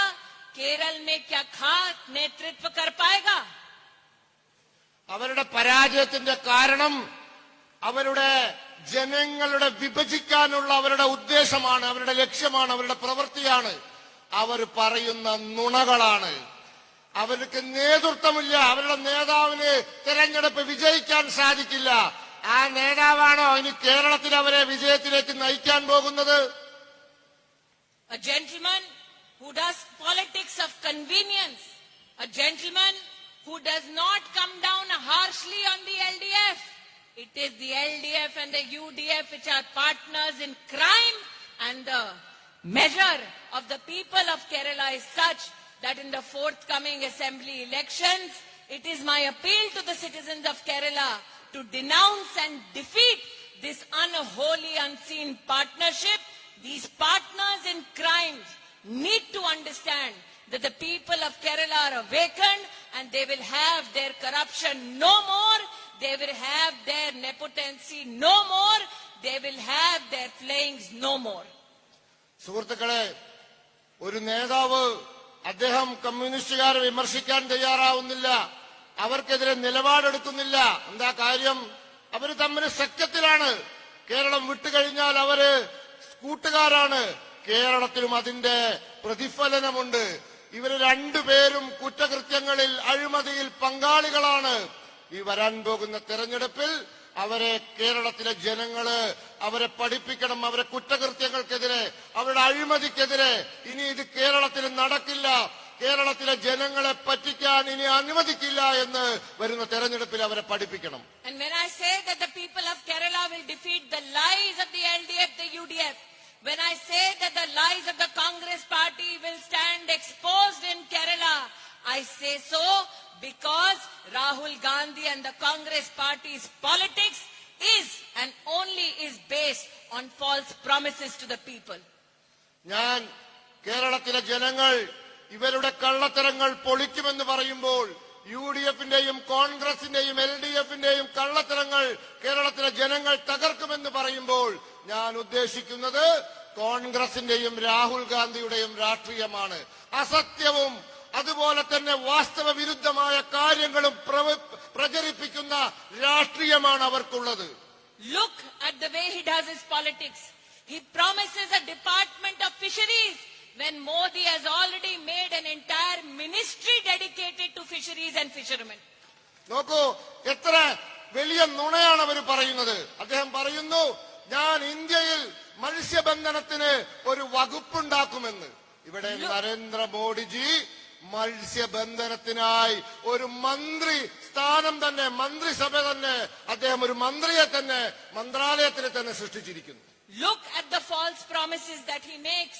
केरल में क्या खास नेतृत्व कर पाएगा? അവരുടെ പരാജയത്തിന്റെ കാരണം അവരുടെ ജനങ്ങളുടെ വിഭജിക്കാനുള്ള അവരുടെ ഉദ്ദേശമാണ്, അവരുടെ ലക്ഷ്യമാണ്, അവരുടെ പ്രവൃത്തിയാണ്. അവർ പറയുന്ന നുണകളാണ്. അവർക്ക് നേതൃത്വമില്ല. അവരുടെ നേതാവിന് തെരഞ്ഞെടുപ്പ് വിജയിക്കാൻ സാധിക്കില്ല. ആ നേതാവാണോ ഇനി കേരളത്തിൽ അവരെ വിജയത്തിലേക്ക് നയിക്കാൻ പോകുന്നത്? A gentleman who does politics of convenience, a gentleman who does not come down harshly on the LDF. It is the LDF and the UDF which are partners in crime, and the measure of the people of Kerala is such that in the forthcoming assembly elections, it is my appeal to the citizens of Kerala to denounce and defeat this unholy, unseen partnership. These partners in crimes need to understand that the people of Kerala are awakened and they will have their corruption no more. They will have their nepotency no more. They will have their flayings no more. സുഹൃത്തുക്കളെ, ഒരു നേതാവ് അദ്ദേഹം കമ്മ്യൂണിസ്റ്റുകാരെ വിമർശിക്കാൻ തയ്യാറാവുന്നില്ല, അവർക്കെതിരെ നിലപാടെടുക്കുന്നില്ല. എന്താ കാര്യം? അവര് തമ്മിൽ സഖ്യത്തിലാണ്. കേരളം വിട്ടുകഴിഞ്ഞാൽ അവര് കൂട്ടുകാരാണ്. കേരളത്തിലും അതിന്റെ പ്രതിഫലനമുണ്ട്. ഇവര് രണ്ടുപേരും കുറ്റകൃത്യങ്ങളിൽ, അഴിമതിയിൽ പങ്കാളികളാണ്. ഈ വരാൻ പോകുന്ന തെരഞ്ഞെടുപ്പിൽ അവരെ കേരളത്തിലെ ജനങ്ങള് അവരെ പഠിപ്പിക്കണം. അവരെ കുറ്റകൃത്യങ്ങൾക്കെതിരെ, അവരുടെ അഴിമതിക്കെതിരെ ഇനി ഇത് കേരളത്തിൽ നടക്കില്ല, കേരളത്തിലെ ജനങ്ങളെ പറ്റിക്കാൻ ഇനി അനുവദിക്കില്ല എന്ന് വരുന്ന തെരഞ്ഞെടുപ്പിൽ അവരെ പഠിപ്പിക്കണം. And when I say that the people of Kerala will defeat the lies of the LDF, the UDF, when I say that the lies of the Congress party will stand exposed in Kerala, I say so because Rahul Gandhi and the Congress party's politics is and only is based on false promises to the people. ഞാൻ കേരളത്തിലെ ജനങ്ങൾ ഇവരുടെ കള്ളത്തരങ്ങൾ പൊളിക്കുമെന്ന് പറയുമ്പോൾ, UDF-ന്റെയും കോൺഗ്രസിന്റെയും LDF-ന്റെയും കള്ളത്തരങ്ങൾ കേരളത്തിലെ ജനങ്ങൾ തകർക്കുമെന്ന് പറയുമ്പോൾ ഞാൻ ഉദ്ദേശിക്കുന്നത് കോൺഗ്രസിന്റെയും രാഹുൽ ഗാന്ധിയുടെയും രാഷ്ട്രീയമാണ്. അസത്യവും അതുപോലെ തന്നെ വാസ്തവ വിരുദ്ധമായ കാര്യങ്ങളും പ്രചരിപ്പിക്കുന്ന രാഷ്ട്രീയമാണ് അവർക്കുള്ളത്. Look at the way he does his politics. He promises a department of fisheries when Modi has already made an entire ministry dedicated to fisheries and fishermen. നോക്കൂ, എത്ര വലിയ നുണയാണ് അവർ പറയുന്നത്. അദ്ദേഹം പറയുന്നു, ഞാൻ ഇന്ത്യയിൽ മത്സ്യബന്ധനത്തിന് ഒരു വകുപ്പുണ്ടാക്കുമെന്ന്. ഇവിടെ നരേന്ദ്രമോദിജി മത്സ്യബന്ധനത്തിനായി ഒരു മന്ത്രി സ്ഥാനം തന്നെ, മന്ത്രിസഭ തന്നെ, അദ്ദേഹം ഒരു മന്ത്രിയെ തന്നെ മന്ത്രാലയത്തിൽ തന്നെ സൃഷ്ടിച്ചിരിക്കുന്നു. Look at the false promises that he makes.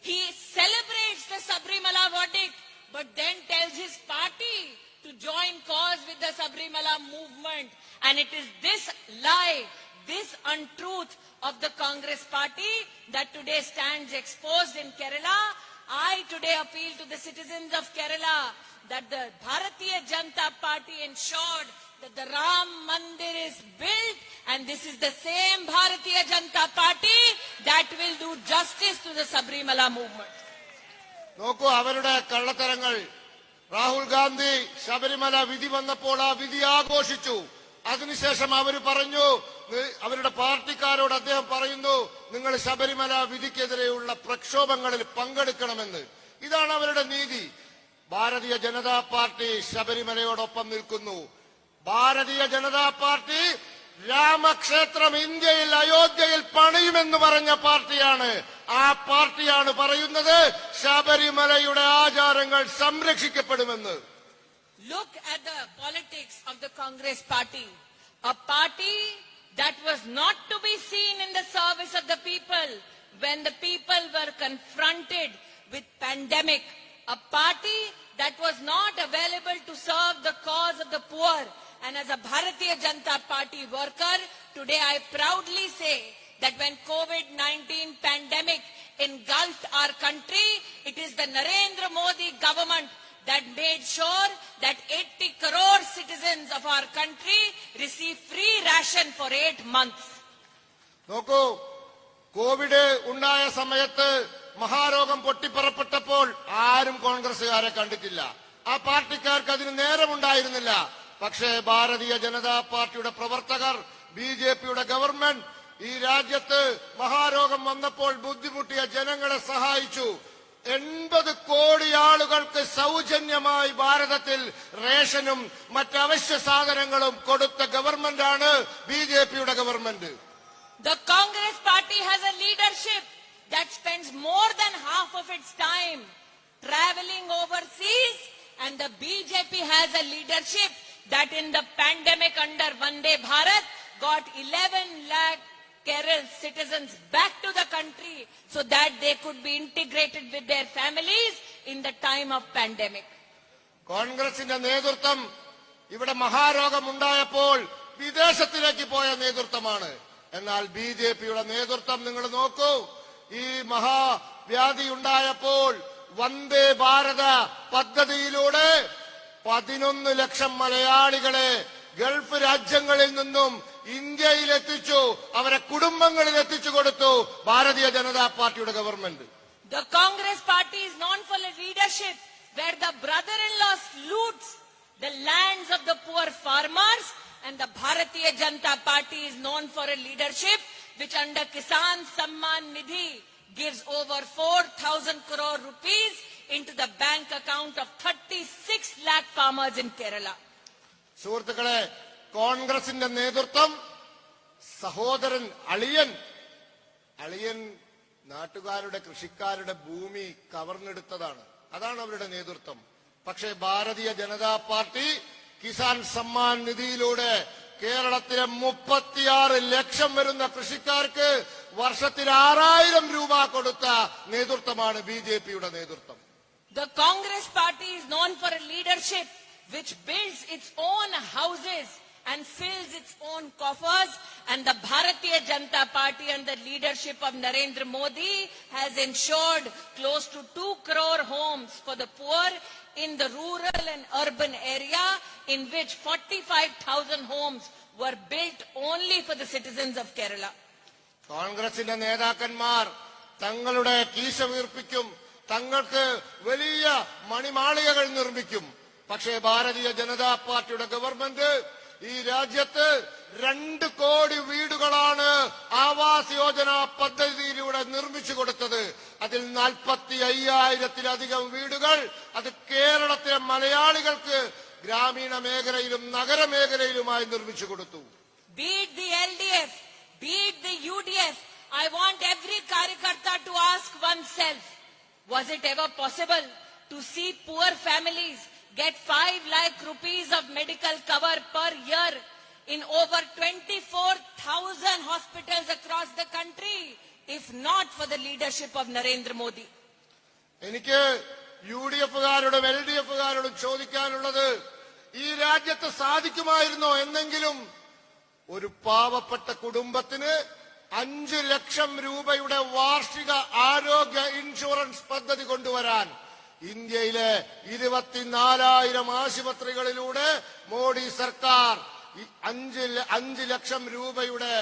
He celebrates the Sabrimala verdict, but then tells his party to join cause with the Sabrimala movement. And it is this lie, this untruth of the Congress party that today stands exposed in Kerala. I today appeal to the citizens of Kerala that the Bharatiya Janata Party ensured that the Ram Mandir is built, and this is the same Bharatiya Janata Party that will do justice to the Sabrimala movement. നോക്കൂ, അവരുടെ കള്ളത്തരങ്ങൾ. രാഹുൽ ഗാന്ധി ശബരിമല വിധി വന്നപ്പോൾ ആ വിധി ആഘോഷിച്ചു. അതിനുശേഷം അവർ പറഞ്ഞു, അവരുടെ പാർട്ടിക്കാരോട് അദ്ദേഹം പറയുന്നു, നിങ്ങൾ ശബരിമല വിധിക്കെതിരെയുള്ള പ്രക്ഷോഭങ്ങളിൽ പങ്കെടുക്കണമെന്ന്. ഇതാണ് അവരുടെ നീതി. ഭാരതീയ ജനതാ പാർട്ടി ശബരിമലയോടൊപ്പം നിൽക്കുന്നു. ഭാരതീയ ജനതാ പാർട്ടി രാമക്ഷേത്രം ഇന്ത്യയിൽ അയോധ്യയിൽ പണിയുമെന്ന് പറഞ്ഞ പാർട്ടിയാണ്. ആ പാർട്ടിയാണ് പറയുന്നത് ശബരിമലയുടെ ആചാരങ്ങൾ സംരക്ഷിക്കപ്പെടുമെന്ന്. Look at the politics of the Congress party, a party that was not to be seen in the service of the people when the people were confronted with pandemic, a party that was not available to serve the cause of the poor. And as a Bharatiya Janata Party worker, today I proudly say that when COVID-19 pandemic engulfed our country, it is the Narendra Modi government that made sure that 80 crore citizens of our country receive free ration for 8 months. നോക്കൂ, Covid ഉണ്ടായ സമയത്ത് മഹാരോഗം പൊട്ടിപ്പുറപ്പെട്ടപ്പോൾ ആരും കോൺഗ്രസുകാരെ കണ്ടിട്ടില്ല. ആ പാർട്ടിക്കാർക്ക് അതിന് നേരമുണ്ടായിരുന്നില്ല. പക്ഷേ ഭാരതീയ ജനതാ പാർട്ടിയുടെ പ്രവർത്തകർ, BJP-യുടെ ഗവൺമെന്റ് ഈ രാജ്യത്ത് മഹാരോഗം വന്നപ്പോൾ ബുദ്ധിമുട്ടിയ ജനങ്ങളെ സഹായിച്ചു. 80 കോടി ആളുകൾക്ക് സൗജന്യമായി ഭാരതത്തിൽ റേഷനും മറ്റ് അവശ്യ സാധനങ്ങളും കൊടുത്ത ഗവൺമെന്റാണ് BJP-യുടെ government. The Congress party has a leadership that spends more than half of its time traveling overseas, and the BJP has a leadership that in the pandemic under Vande Bharat got 11 lakh Kerala citizens back to the country so that they could be integrated with their families in the time of pandemic. കോൺഗ്രസിന്റെ നേതൃത്വം ഇവിടെ മഹാരോഗം ഉണ്ടായപ്പോൾ വിദേശത്തിലേക്ക് പോയ നേതൃത്വമാണ്. എന്നാൽ BJP-യുടെ നേതൃത്വം നിങ്ങൾ നോക്കൂ, ഈ മഹാവ്യാധി ഉണ്ടായപ്പോൾ വന്ദേ ഭാരത പദ്ധതിയിലൂടെ 11 ലക്ഷം മലയാളികളെ ഗൾഫ് രാജ്യങ്ങളിൽ നിന്നും ഇന്ത്യയിൽ എത്തിച്ചു, അവരെ കുടുംബങ്ങളിൽ എത്തിച്ചു കൊടുത്തു ഭാരതീയ ജനതാ പാർട്ടിയുടെ government. The Congress party is known for a leadership where the brother-in-law loots the lands of the poor farmers, and the Bharatiya Janata Party is known for a leadership which under Kisan Samman Nidhi gives over 4,000 crore rupees into the bank account of 36 lakh farmers in Kerala. സുഹൃത്തുക്കളെ, കോൺഗ്രസിന്റെ നേതൃത്വം സഹോദരൻ അളിയൻ നാട്ടുകാരുടെ കൃഷിക്കാരുടെ ഭൂമി കവർന്നെടുത്തതാണ്. അതാണ് അവരുടെ നേതൃത്വം. പക്ഷേ ഭാരതീയ ജനതാ പാർട്ടി കിസാൻ സമ്മാൻ നിധിയിലൂടെ കേരളത്തിലെ 36 ലക്ഷം വരുന്ന കൃഷിക്കാർക്ക് വർഷത്തിൽ 6000 രൂപ കൊടുത്ത നേതൃത്വമാണ് ബിജെപിയുടെ നേതൃത്വം. The Congress party is known for a leadership which builds its own houses and fills its own coffers, and the Bharatiya Janata Party and the leadership of Narendra Modi has ensured close to 2 crore homes for the poor in the rural and urban area, in which 45,000 homes were built only for the citizens of Kerala. കോൺഗ്രസിന്റെ നേതാക്കന്മാർ തങ്ങളുടെ കീശ വീർപ്പിക്കും, തങ്ങൾക്ക് വലിയ മണിമാളികകൾ നിർമ്മിക്കും. പക്ഷേ ഭാരതീയ ജനതാ പാർട്ടിയുടെ government ഈ രാജ്യത്ത് 2 കോടി വീടുകളാണ് ആവാസ് യോജന പദ്ധതിയിലൂടെ നിർമ്മിച്ചു കൊടുത്തത്. അതിൽ 45,000-ത്തിലധികം വീടുകൾ അത് കേരളത്തിലെ മലയാളികൾക്ക് ഗ്രാമീണ മേഖലയിലും നഗരമേഖലയിലുമായി നിർമ്മിച്ചു കൊടുത്തു. Be it the LDF, be it the UDF, I want every Karyakarta to ask oneself, was it ever possible to see poor families get 5 lakh rupees of medical cover per year in over 24,000 hospitals across the country, if not for the leadership of Narendra Modi? എനിക്ക് UDF-കാരോടും LDF-കാരോടും ചോദിക്കാനുള്ളത്, ഈ രാജ്യത്ത് സാധിക്കുമായിരുന്നോ എന്നെങ്കിലും ഒരു പാവപ്പെട്ട കുടുംബത്തിന് 5 ലക്ഷം രൂപയുടെ വാർഷിക ആരോഗ്യ ഇൻഷുറൻസ് പദ്ധതി കൊണ്ടുവരാൻ ഇന്ത്യയിലെ 24,000 ആശുപത്രികളിലൂടെ മോഡി സർക്കാർ 5 ലക്ഷം രൂപയുടെ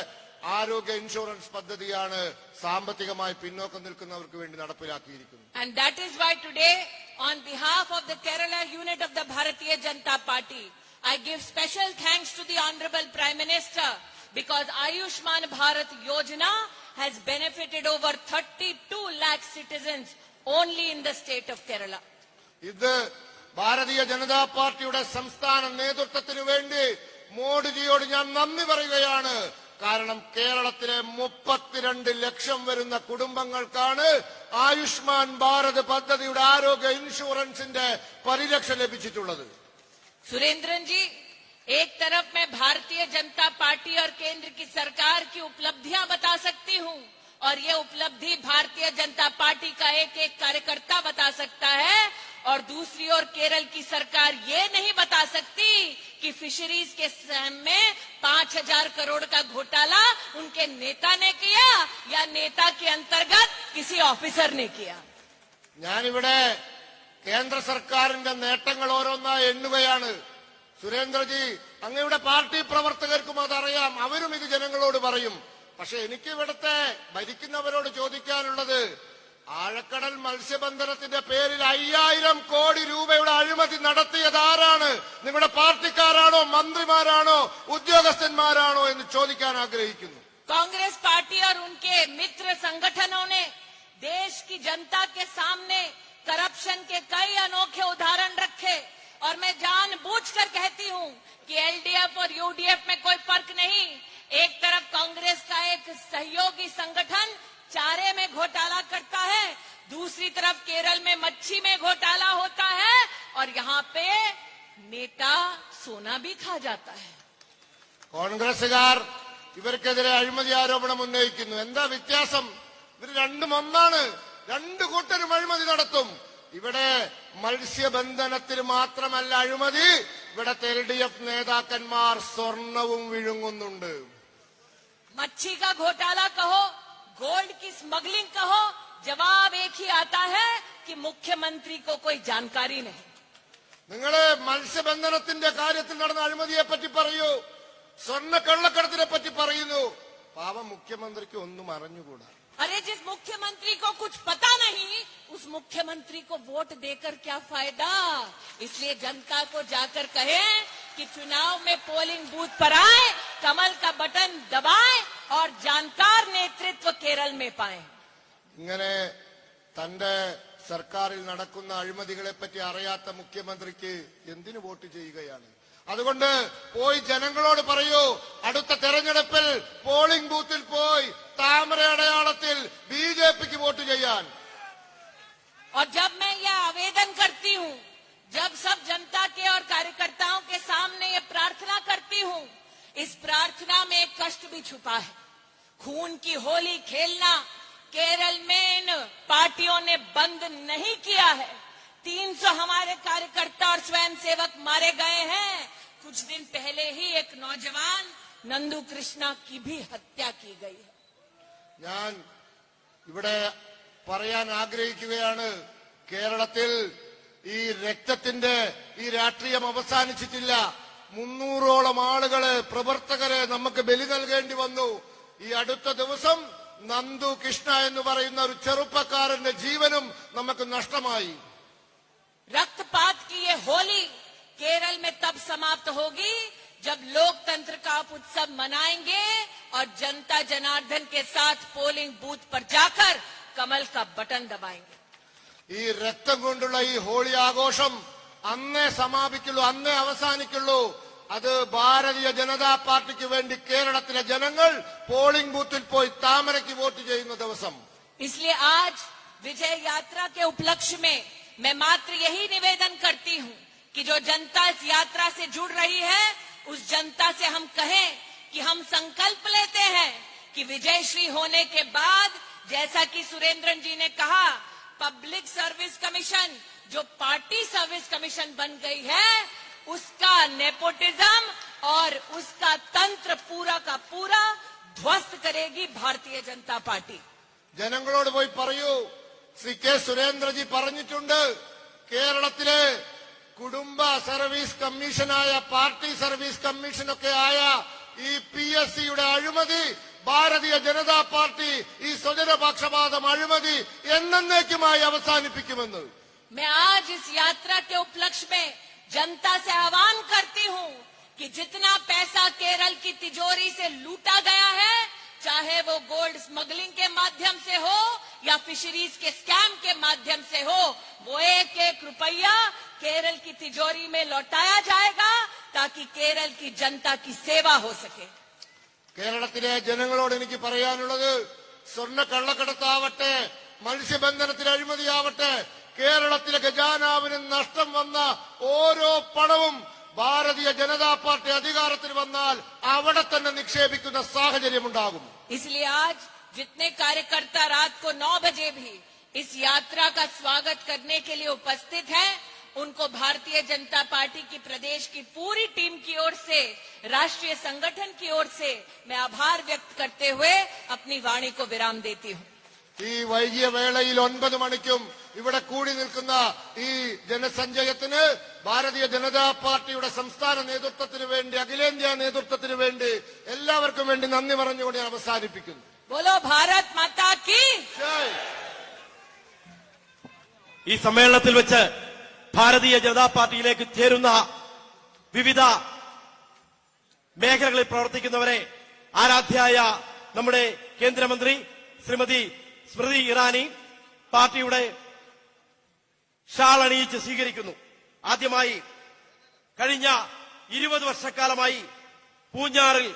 ആരോഗ്യ ഇൻഷുറൻസ് പദ്ധതിയാണ് സാമ്പത്തികമായി പിന്നോക്കം നിൽക്കുന്നവർക്ക് വേണ്ടി നടപ്പിലാക്കിയിരിക്കുന്നത്. And that is why today, on behalf of the Kerala unit of the Bharatiya Janata Party, I give special thanks to the Honorable Prime Minister, because Ayushman Bharat Yojana has benefited over 32 lakh citizens only in the state of Kerala. ഇത് ഭാരതീയ ജനതാ പാർട്ടിയുടെ സംസ്ഥാന നേതൃത്വത്തിന് വേണ്ടി മോഡിജിയോട് ഞാൻ നന്ദി പറയുകയാണ്. കാരണം കേരളത്തിലെ 32 ലക്ഷം വരുന്ന കുടുംബങ്ങൾക്കാണ് ആയുഷ്മാൻ ഭാരത് പദ്ധതിയുടെ ആരോഗ്യ ഇൻഷുറൻസിന്റെ പരിരക്ഷ ലഭിച്ചിട്ടുള്ളത്. सुरेंद्रन जी, एक तरफ मैं भारतीय जनता पार्टी और केंद्र की सरकार की उपलब्धियां बता सकती हूं, और ये उपलब्धि भारतीय जनता पार्टी का एक एक कार्यकर्ता बता सकता है, और दूसरी ओर केरल की सरकार ये नहीं बता सकती कि फिशरीज के सहम में 5,000 करोड़ का घोटाला उनके नेता ने किया या नेता के अंतर्गत किसी ऑफिसर ने किया. ഞാനിവിടെ കേന്ദ്ര സർക്കാരിന്റെ നേട്ടങ്ങൾ ഓരോന്നായി എണ്ണുകയാണ്. സുരേന്ദ്രജി, അങ്ങയുടെ പാർട്ടി പ്രവർത്തകർക്കും അതറിയാം, അവരും ഇത് ജനങ്ങളോട് പറയും. പക്ഷെ എനിക്ക് ഇവിടുത്തെ ഭരിക്കുന്നവരോട് ചോദിക്കാനുള്ളത്, ആഴക്കടൽ മത്സ്യബന്ധനത്തിന്റെ പേരിൽ 5,000 കോടി രൂപയുടെ അഴിമതി നടത്തിയത് ആരാണ്? നിങ്ങളുടെ പാർട്ടിക്കാരാണോ, മന്ത്രിമാരാണോ, ഉദ്യോഗസ്ഥന്മാരാണോ എന്ന് ചോദിക്കാൻ ആഗ്രഹിക്കുന്നു. कांग्रेस पार्टी और उनके मित्र संगठनों ने देश की जनता के सामने करप्शन के कई अनोखे उदाहरण रखे, और मैं जानबूझकर कहती हूं कि एलडीएफ और यूडीएफ में कोई फर्क नहीं. एक तरफ कांग्रेस का एक सहयोगी संगठन चारे में घोटाला करता है, दूसरी तरफ केरल में मच्छी में घोटाला होता है, और यहाँ पे नेता सोना भी खा जाता है. കോൺഗ്രസുകാർ ഇവർക്കെതിരെ അഴിമതി ആരോപണം ഉന്നയിക്കുന്നു. എന്താ വ്യത്യാസം? ഇവർ രണ്ടും ഒന്നാണ്. 2 കൂട്ടരും അഴിമതി നടത്തും. ഇവിടെ മത്സ്യബന്ധനത്തിന് മാത്രമല്ല അഴിമതി, ഇവിടത്തെ LDF നേതാക്കന്മാർ സ്വർണവും വിഴുങ്ങുന്നുണ്ട്. मच्छी का घोटाला कहो, गोल्ड की स्मगलिंग कहो, जवाब एक ही आता है कि मुख्यमंत्री को कोई जानकारी नहीं. നിങ്ങള് മത്സ്യബന്ധനത്തിന്റെ കാര്യത്തിൽ നടന്ന അഴിമതിയെ പറ്റി പറയൂ, സ്വർണ്ണ കള്ളക്കടത്തിനെ പറ്റി പറയുന്നു. പാവം മുഖ്യമന്ത്രിക്ക് ഒന്നും അറിഞ്ഞുകൂടാ. अरे जिस मुख्यमंत्री को कुछ पता नहीं, उस मुख्यमंत्री को वोट देकर क्या फायदा? इसलिए जनता को जाकर कहें कि चुनाव में पोलिंग बूथ पर आए, कमल का बटन दबाएं और जानकार नेतृत्व केरल में पाएं. ഇങ്ങനെ തന്റെ സർക്കാരിൽ നടക്കുന്ന അഴിമതികളെ പറ്റി അറിയാത്ത മുഖ്യമന്ത്രിക്ക് എന്തിനു വോട്ട് ചെയ്യുകയാണ്? അതുകൊണ്ട് പോയി ജനങ്ങളോട് പറയൂ, അടുത്ത തെരഞ്ഞെടുപ്പിൽ പോളിംഗ് ബൂത്തിൽ പോയി താമര അടയാളത്തിൽ BJPക്ക് വോട്ട് ചെയ്യാൻ. और जब मैं यह आवेदन करती हूँ, जब सब जनता के और कार्यकर्ताओं के सामने ये प्रार्थना करती हूँ, इस प्रार्थना में एक कष्ट भी छुपा है. खून की होली खेलना केरल में इन पार्टियों ने बंद नहीं किया है. 300 हमारे कार्यकर्ता और स्वयंसेवक मारे गए हैं. कुछ दिन पहले ही एक नौजवान नंदू कृष्णा की भी हत्या की गई है. ഞാൻ ഇവിടെ പറയാൻ ആഗ്രഹിക്കുകയാണ്, കേരളത്തിൽ ഈ രക്തത്തിന്റെ ഈ രാഷ്ട്രീയം അവസാനിച്ചിട്ടില്ല. 300ഓളം ആളുകള്, പ്രവർത്തകരെ നമുക്ക് ബലി നൽകേണ്ടി വന്നു. ഈ അടുത്ത ദിവസം നന്ദു കൃഷ്ണ എന്ന് പറയുന്ന ഒരു ചെറുപ്പക്കാരന്റെ ജീവനും നമുക്ക് നഷ്ടമായി. रक्तपात की ये होली केरल में तब समाप्त होगी जब लोकतंत्र का आप उत्सव मनाएंगे और जनता जनार्दन के साथ पोलिंग बूथ पर जाकर कमल का बटन दबाएंगे. ഈ രക്തം കൊണ്ടുള്ള ഈ ഹോളി ആഘോഷം അന്നേ സമാപിക്കുള്ളൂ, അന്നേ അവസാനിക്കുള്ളൂ. അത് ഭാരതീയ ജനതാ പാർട്ടിക്ക് വേണ്ടി കേരളത്തിലെ ജനങ്ങൾ പോളിംഗ് ബൂത്തിൽ പോയി താമരയ്ക്ക് വോട്ട് ചെയ്യുന്ന ദിവസം. इसलिए आज विजय यात्रा के उपलक्ष्य में मैं मात्र यही निवेदन करती हूं कि जो जनता इस यात्रा से जुड़ रही है, उस जनता से हम कहें कि हम संकल्प लेते हैं कि विजयश्री होने के बाद, जैसा कि सुरेंद्रन जी ने कहा, पब्लिक सर्विस कमीशन जो पार्टी सर्विस कमीशन बन गई है, उसका नेपोटिज्म और उसका तंत्र पूरा का पूरा ध्वस्त करेगी भारतीय जनता पार्टी. ജനങ്ങളോട് പോയി പറയൂ, ശ്രീ കെ സുരേന്ദ്രജി പറഞ്ഞിട്ടുണ്ട്, കേരളത്തിലെ കുടുംബ സർവീസ് കമ്മീഷനായ, പാർട്ടി സർവീസ് കമ്മീഷനൊക്കെ ആയ ഈ PSCയുടെ അഴിമതി ഭാരതീയ ജനതാ പാർട്ടി ഈ സ്വജനപക്ഷപാതം അഴിമതി എന്നേക്കുമായി അവസാനിപ്പിക്കുമെന്ന്. मैं आज इस यात्रा के उपलक्ष्य में जनता से आह्वान करती हूं कि जितना पैसा केरल की तिजोरी से लूटा गया है, चाहे वो गोल्ड स्मगलिंग के माध्यम से हो या फिशरीज के स्कैम के माध्यम से हो, वो एक एक रुपया केरल की तिजोरी में लौटाया जाएगा ताकि केरल की जनता की सेवा हो सके. കേരളത്തിലെ ജനങ്ങളോട് എനിക്ക് പറയാനുള്ളത്, സ്വർണ്ണ കള്ളക്കടത്താവട്ടെ, മത്സ്യബന്ധനത്തിന് അഴിമതിയാവട്ടെ, കേരളത്തിലെ ഖജാനാവിന് നഷ്ടം വന്ന ഓരോ പണവും ഭാരതീയ ജനതാ പാർട്ടി അധികാരത്തിൽ വന്നാൽ അവിടെ തന്നെ നിക്ഷേപിക്കുന്ന സാഹചര്യമുണ്ടാകും. इसलिए आज जितने कार्यकर्ता रात को 9 बजे भी इस यात्रा का स्वागत करने के लिए उपस्थित हैं, उनको भारतीय जनता पार्टी की प्रदेश की पूरी टीम की ओर से, राष्ट्रीय संगठन की ओर से मैं आभार व्यक्त करते हुए अपनी वाणी को विराम देती हूं. ഈ വൈകിയ വേളയിൽ 9 മണിക്കും ഇവിടെ കൂടി നിൽക്കുന്ന ഈ ജനസഞ്ചയത്തിന് ഭാരതീയ ജനതാ പാർട്ടിയുടെ സംസ്ഥാന നേതൃത്വത്തിന് വേണ്ടി, അഖിലേന്ത്യാ നേതൃത്വത്തിന് വേണ്ടി എല്ലാവർക്കും വേണ്ടി നന്ദി പറഞ്ഞുകൊണ്ട് ഞാൻ അവസാനിപ്പിക്കുന്നു. बोलो भारत माता की. ഈ സമ്മേളനത്തിൽ വെച്ച് ഭാരതീയ ജനതാ പാർട്ടിയിലേക്ക് ചേരുന്ന വിവിധ മേഖലകളിൽ പ്രവർത്തിക്കുന്നവരെ ആരാധ്യായ നമ്മുടെ കേന്ദ്രമന്ത്രി ശ്രീമതി സ്മൃതി ഇറാനി പാർട്ടിയുടെ ഷാൾ അണിയിച്ച് സ്വീകരിക്കുന്നു. ആദ്യമായി കഴിഞ്ഞ 20 വർഷക്കാലമായി പൂഞ്ഞാറിൽ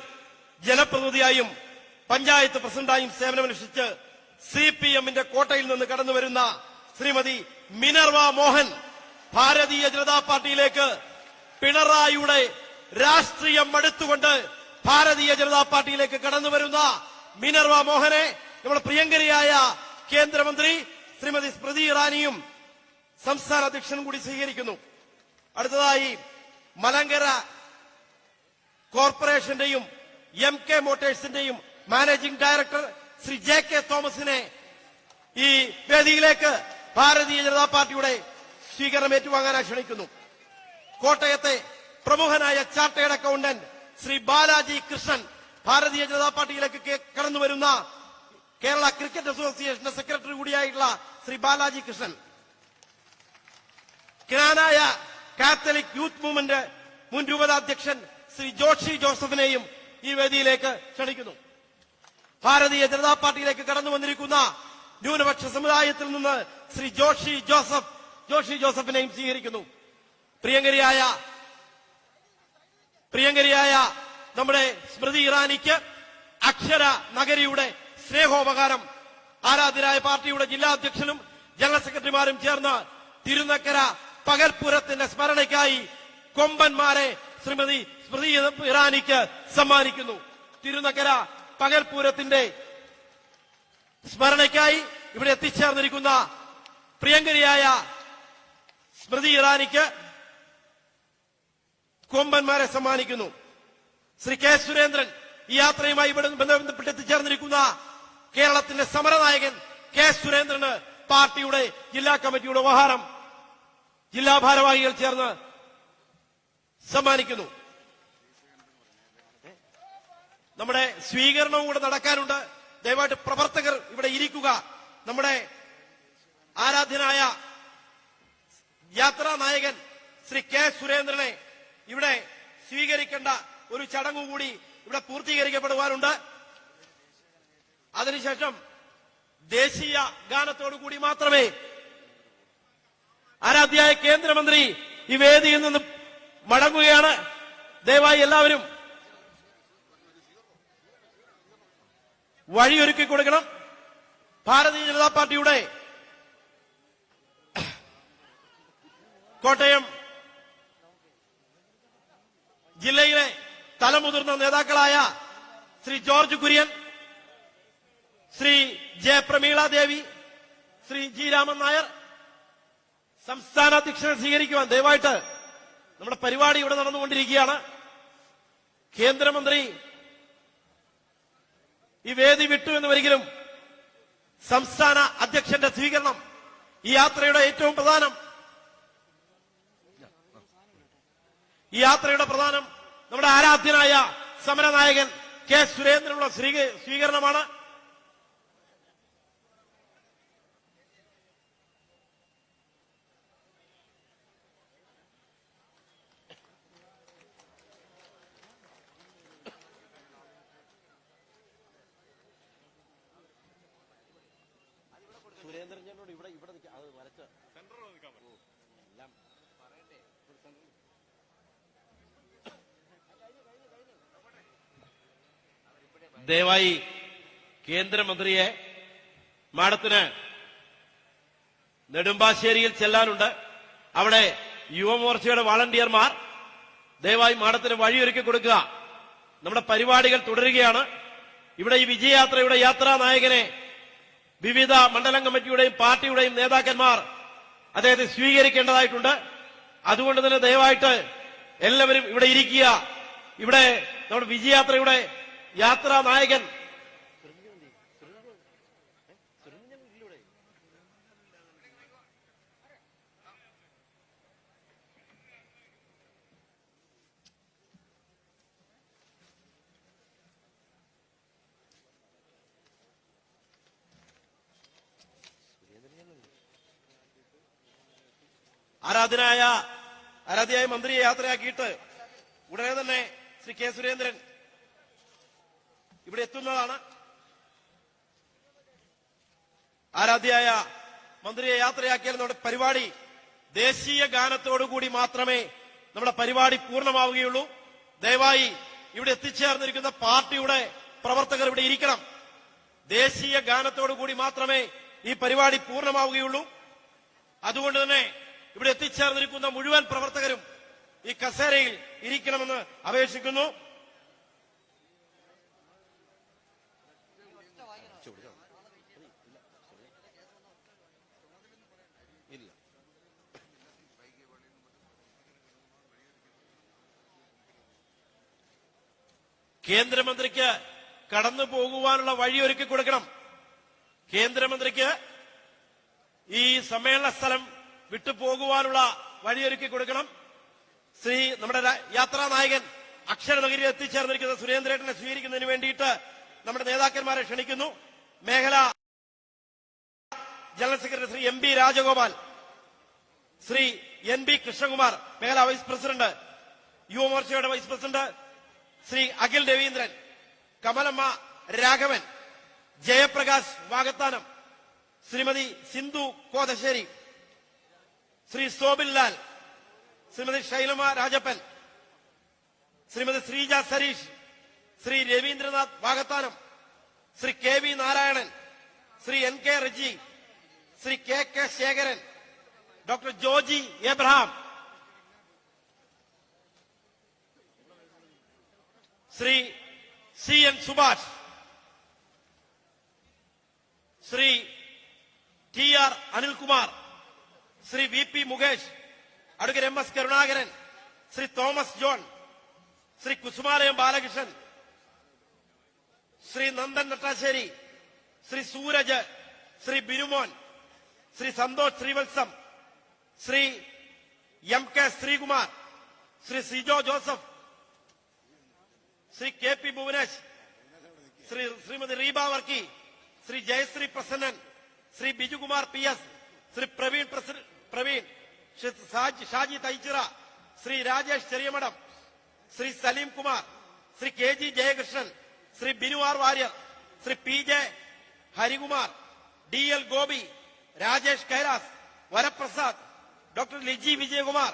ജനപ്രതിനിധിയായും പഞ്ചായത്ത് പ്രസിഡന്റായും സേവനമനുഷ്ഠിച്ച് CPMന്റെ കോട്ടയിൽ നിന്ന് കടന്നുവരുന്ന ശ്രീമതി മിനർവ മോഹൻ ഭാരതീയ ജനതാ പാർട്ടിയിലേക്ക് പിണറായിയുടെ രാഷ്ട്രീയം മടുത്തുകൊണ്ട് ഭാരതീയ ജനതാ പാർട്ടിയിലേക്ക് കടന്നുവരുന്ന മിനർവ മോഹനെ നമ്മുടെ പ്രിയങ്കരിയായ കേന്ദ്രമന്ത്രി ശ്രീമതി സ്മൃതി ഇറാനിയും സംസ്ഥാന അധ്യക്ഷനും കൂടി സ്വീകരിക്കുന്നു. അടുത്തതായി മലങ്കര കോർപ്പറേഷന്റെയും MK മോട്ടോഴ്സിന്റെയും മാനേജിംഗ് ഡയറക്ടർ ശ്രീ JK തോമസിനെ ഈ വേദിയിലേക്ക് ഭാരതീയ ജനതാ പാർട്ടിയുടെ സ്വീകരണം ഏറ്റുവാങ്ങാനായി ക്ഷണിക്കുന്നു. കോട്ടയത്തെ പ്രമുഖനായ ചാർട്ടേഡ് അക്കൗണ്ടന്റ് ശ്രീ ബാലാജി കൃഷ്ണൻ ഭാരതീയ ജനതാ പാർട്ടിയിലേക്ക് കടന്നുവരുന്ന കേരള ക്രിക്കറ്റ് അസോസിയേഷന്റെ സെക്രട്ടറി കൂടിയായിട്ടുള്ള Shri Balaji Krishnan. Knanaya Catholic youth movement മുൻ രൂപതാധ്യക്ഷൻ ശ്രീ ജോഷി ജോസഫിനെയും ഈ വേദിയിലേക്ക് ക്ഷണിക്കുന്നു. ഭാരതീയ ജനതാ പാർട്ടിയിലേക്ക് കടന്നു വന്നിരിക്കുന്ന ന്യൂനപക്ഷ സമുദായത്തിൽ നിന്ന് ശ്രീ ജോഷി ജോസഫിനെയും സ്വീകരിക്കുന്നു. പ്രിയങ്കരിയായ പ്രിയങ്കരിയായ നമ്മുടെ സ്മൃതി ഇറാനിക്ക് അക്ഷര നഗരിയുടെ സ്നേഹോപകാരം ആരാധ്യരായ പാർട്ടിയുടെ ജില്ലാ അധ്യക്ഷനും ജനറൽ സെക്രട്ടറിമാരും ചേർന്ന് തിരുനക്കര പകൽപൂരത്തിന്റെ സ്മരണയ്ക്കായി കൊമ്പന്മാരെ ശ്രീമതി സ്മൃതി ഇറാനിക്ക് സമ്മാനിക്കുന്നു. തിരുനക്കര പകൽപൂരത്തിന്റെ സ്മരണയ്ക്കായി ഇവിടെ എത്തിച്ചേർന്നിരിക്കുന്ന പ്രിയങ്കരിയായ സ്മൃതി ഇറാനിക്ക് കൊമ്പന്മാരെ സമ്മാനിക്കുന്നു. ശ്രീ കെ സുരേന്ദ്രൻ ഈ യാത്രയുമായി ഇവിടെ ബന്ധപ്പെട്ട് എത്തിച്ചേർന്നിരിക്കുന്ന കേരളത്തിന്റെ സമരനായകൻ കെ സുരേന്ദ്രന് പാർട്ടിയുടെ ജില്ലാ കമ്മിറ്റിയുടെ ഉപഹാരം ജില്ലാ ഭാരവാഹികൾ ചേർന്ന് സമ്മാനിക്കുന്നു. നമ്മുടെ സ്വീകരണവും കൂടെ നടക്കാനുണ്ട്. ദയവായിട്ട് പ്രവർത്തകർ ഇവിടെ ഇരിക്കുക. നമ്മുടെ ആരാധ്യനായ യാത്രാ നായകൻ ശ്രീ കെ സുരേന്ദ്രനെ ഇവിടെ സ്വീകരിക്കേണ്ട ഒരു ചടങ്ങ് കൂടി ഇവിടെ പൂർത്തീകരിക്കപ്പെടുവാനുണ്ട്. അതിനുശേഷം ദേശീയ ഗാനത്തോടു കൂടി മാത്രമേ ആരാധ്യയായ കേന്ദ്രമന്ത്രി ഈ വേദിയിൽ നിന്ന് മടങ്ങുകയാണ്. ദയവായി എല്ലാവരും വഴിയൊരുക്കി കൊടുക്കണം. ഭാരതീയ ജനതാ പാർട്ടിയുടെ കോട്ടയം ജില്ലയിലെ തലമുതിർന്ന നേതാക്കളായ ശ്രീ ജോർജ് കുര്യൻ, ശ്രീ ജയപ്രമീള ദേവി, ശ്രീ ജി രാമൻ നായർ സംസ്ഥാന അധ്യക്ഷനെ സ്വീകരിക്കുവാൻ ദയവായിട്ട് നമ്മുടെ പരിപാടി ഇവിടെ നടന്നുകൊണ്ടിരിക്കുകയാണ്. കേന്ദ്രമന്ത്രി ഈ വേദി വിട്ടു എന്ന് വരികിലും സംസ്ഥാന അധ്യക്ഷന്റെ സ്വീകരണം ഈ യാത്രയുടെ ഏറ്റവും പ്രധാനം. ഈ യാത്രയുടെ പ്രധാനം നമ്മുടെ ആരാധ്യനായ സമരനായകൻ കെ സുരേന്ദ്രനുള്ള സ്വീകരണമാണ്. സുരേന്ദ്രനോട് ഇവിടെ അത് വരച്ച ദയവായി കേന്ദ്രമന്ത്രിയെ മാഡത്തിന് നെടുമ്പാശ്ശേരിയിൽ ചെല്ലാനുണ്ട്. അവിടെ യുവമോർച്ചയുടെ വാളണ്ടിയർമാർ ദയവായി മാഡത്തിന് വഴിയൊരുക്കി കൊടുക്കുക. നമ്മുടെ പരിപാടികൾ തുടരുകയാണ്. ഇവിടെ ഈ വിജയയാത്രയുടെ യാത്രാ നായകനെ വിവിധ മണ്ഡലം കമ്മിറ്റിയുടെയും പാർട്ടിയുടെയും നേതാക്കന്മാർ അദ്ദേഹത്തെ സ്വീകരിക്കേണ്ടതായിട്ടുണ്ട്. അതുകൊണ്ട് തന്നെ ദയവായിട്ട് എല്ലാവരും ഇവിടെ ഇരിക്കുക. ഇവിടെ നമ്മുടെ വിജയയാത്രയുടെ യാത്രാ നായകൻ ആരാധ്യയായ മന്ത്രിയെ യാത്രയാക്കിയിട്ട് ഉടനെ തന്നെ ശ്രീ കെ സുരേന്ദ്രൻ ഇവിടെ എത്തുന്നതാണ്. ആരാധ്യയായ മന്ത്രിയെ യാത്രയാക്കിയാൽ നമ്മുടെ പരിപാടി ദേശീയ ഗാനത്തോടുകൂടി മാത്രമേ നമ്മുടെ പരിപാടി പൂർണ്ണമാവുകയുള്ളൂ. ദയവായി ഇവിടെ എത്തിച്ചേർന്നിരിക്കുന്ന പാർട്ടിയുടെ പ്രവർത്തകർ ഇവിടെ ഇരിക്കണം. ദേശീയ ഗാനത്തോടുകൂടി മാത്രമേ ഈ പരിപാടി പൂർണ്ണമാവുകയുള്ളൂ. അതുകൊണ്ട് തന്നെ ഇവിടെ എത്തിച്ചേർന്നിരിക്കുന്ന മുഴുവൻ പ്രവർത്തകരും ഈ കസേരയിൽ ഇരിക്കണമെന്ന് അപേക്ഷിക്കുന്നു. കേന്ദ്രമന്ത്രിക്ക് കടന്നു പോകുവാനുള്ള വഴി ഒരുക്കി കൊടുക്കണം. കേന്ദ്രമന്ത്രിക്ക് ഈ സമ്മേളന സ്ഥലം വിട്ടുപോകുവാനുള്ള വഴിയൊരുക്കി കൊടുക്കണം. ശ്രീ നമ്മുടെ യാത്രാ നായകൻ അക്ഷരനഗരിയിൽ എത്തിച്ചേർന്നിരിക്കുന്ന സുരേന്ദ്രേട്ടനെ സ്വീകരിക്കുന്നതിന് വേണ്ടിയിട്ട് നമ്മുടെ നേതാക്കന്മാരെ ക്ഷണിക്കുന്നു. മേഖലാ general secretary Shri M B Rajagopal, Shri N B Krishnakumar മേഖലാ വൈസ് പ്രസിഡന്റ്, യുവമോർച്ചയുടെ vice president Shri Akhil Raveendran, Kamalamma Raghavan, Jayaprakash Vakathanam, Shrimati Sindhu Kothassery, Shri Sobin Lal, Shrimati Shailama Rajappan, Shrimati Sreeja Sareesh, Shri Raveendranath Vakathanam, Shri K V Narayanan, Shri N K Reji, Shri K K Sekharan, doctor Joji Abraham, Shri C N Subhash, Shri T R Anilkumar, Shri V P Mukesh, advocate M S Karunakaran, Shri Thomas John, Shri Kusumalayam Balakrishnan, Shri Nandan Nattassery, Shri Sooraj, Shri Binumon, Shri Santhosh Srivatsam, Shri M K Sreekumar, Shri Sijo Joseph, Shri K P Bhuvanesh, Shrimati Reeba Varkey, Shri Jayashree Prasannan, Shri Bijukumar P S, Shri Praveen, Shri Shaji Thaichira, Shri Rajesh Cheriyamadom, Shri Saleem Kumar, Shri K G Jayakrishnan, Shri Binu R Warrier, Shri P J Harikumar, D L Gopi, Rajesh Kailas, Varaprasad, doctor Liji Vijayakumar,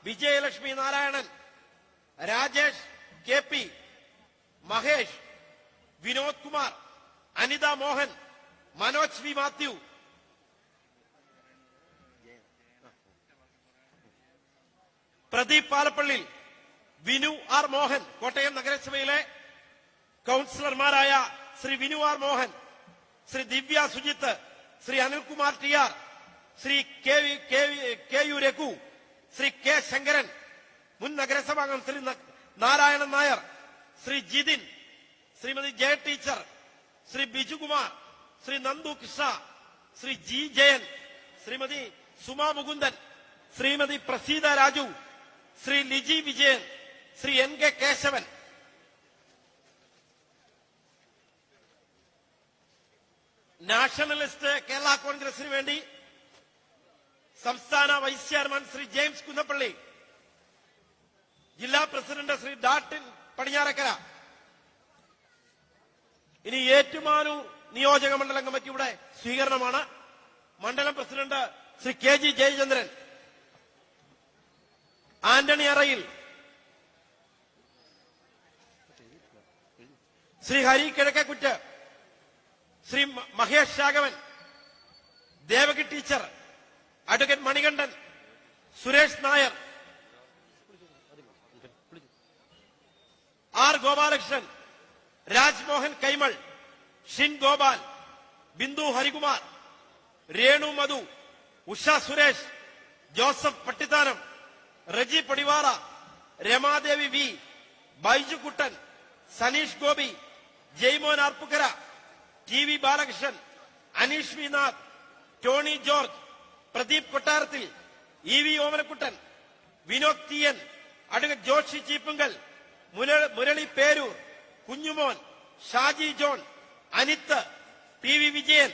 Vijayalakshmi Narayanan, Rajesh K P, Mahesh, Vinod Kumar, Anitha Mohan, Manoj V Mathew, Pradeep Palappally, Vinu R Mohan, Kottayam നഗരസഭയിലെ കൌൺസിലർമാരായ Shri Vinu R Mohan, Shri Divya Sujith, Shri Anilkumar T R, Shri K U Raghu, Shri K Sankaran, മുൻ നഗരസഭാംഗം Shri Narayanan Nair, Shri Jithin, Shrimati Jaya teacher, Shri Bijukumar, Shri Nandu Krishna, Shri G Jayan, Shrimati Suma Mukundan, Shrimati Praseetha Raju, Shri Liji Vijayan, Shri N K Kesavan. Nationalist Kerala കോൺഗ്രസിന് വേണ്ടി സംസ്ഥാന vice chairman Shri James Kunnappally, ജില്ലാ president Shri ഡാട്ടിൻ Padinjarakkara. ഇനി ഏറ്റുമാനൂർ നിയോജക മണ്ഡലം കമ്മിറ്റിയുടെ സ്വീകരണമാണ്. മണ്ഡലം president Shri K G Jayachandran, Antony Arayil, Shri Hari Kizhakkekuttu, Shri Mahesh Raghavan, Devaki teacher, advocate Manikandan, Suresh Nair, R Gopalakrishnan, Rajmohan Kaimal, Shin Gopal, Bindu Harikumar, Renu Madhu, Usha Suresh, Joseph Pattithanam, Reji Padivara, Ramadevi V, Baiju Kuttan, Saneesh Gopi, Jaimon Arpookara, T V Balakrishnan, Aneesh V Nath, Tony George, Pradeep Kottarathil, E V Omanakuttan, Vinod T N, advocate Joshy Cheeppunkal, Murali Peroor, Kunjumon, Shaji John, Anith, P V Vijayan,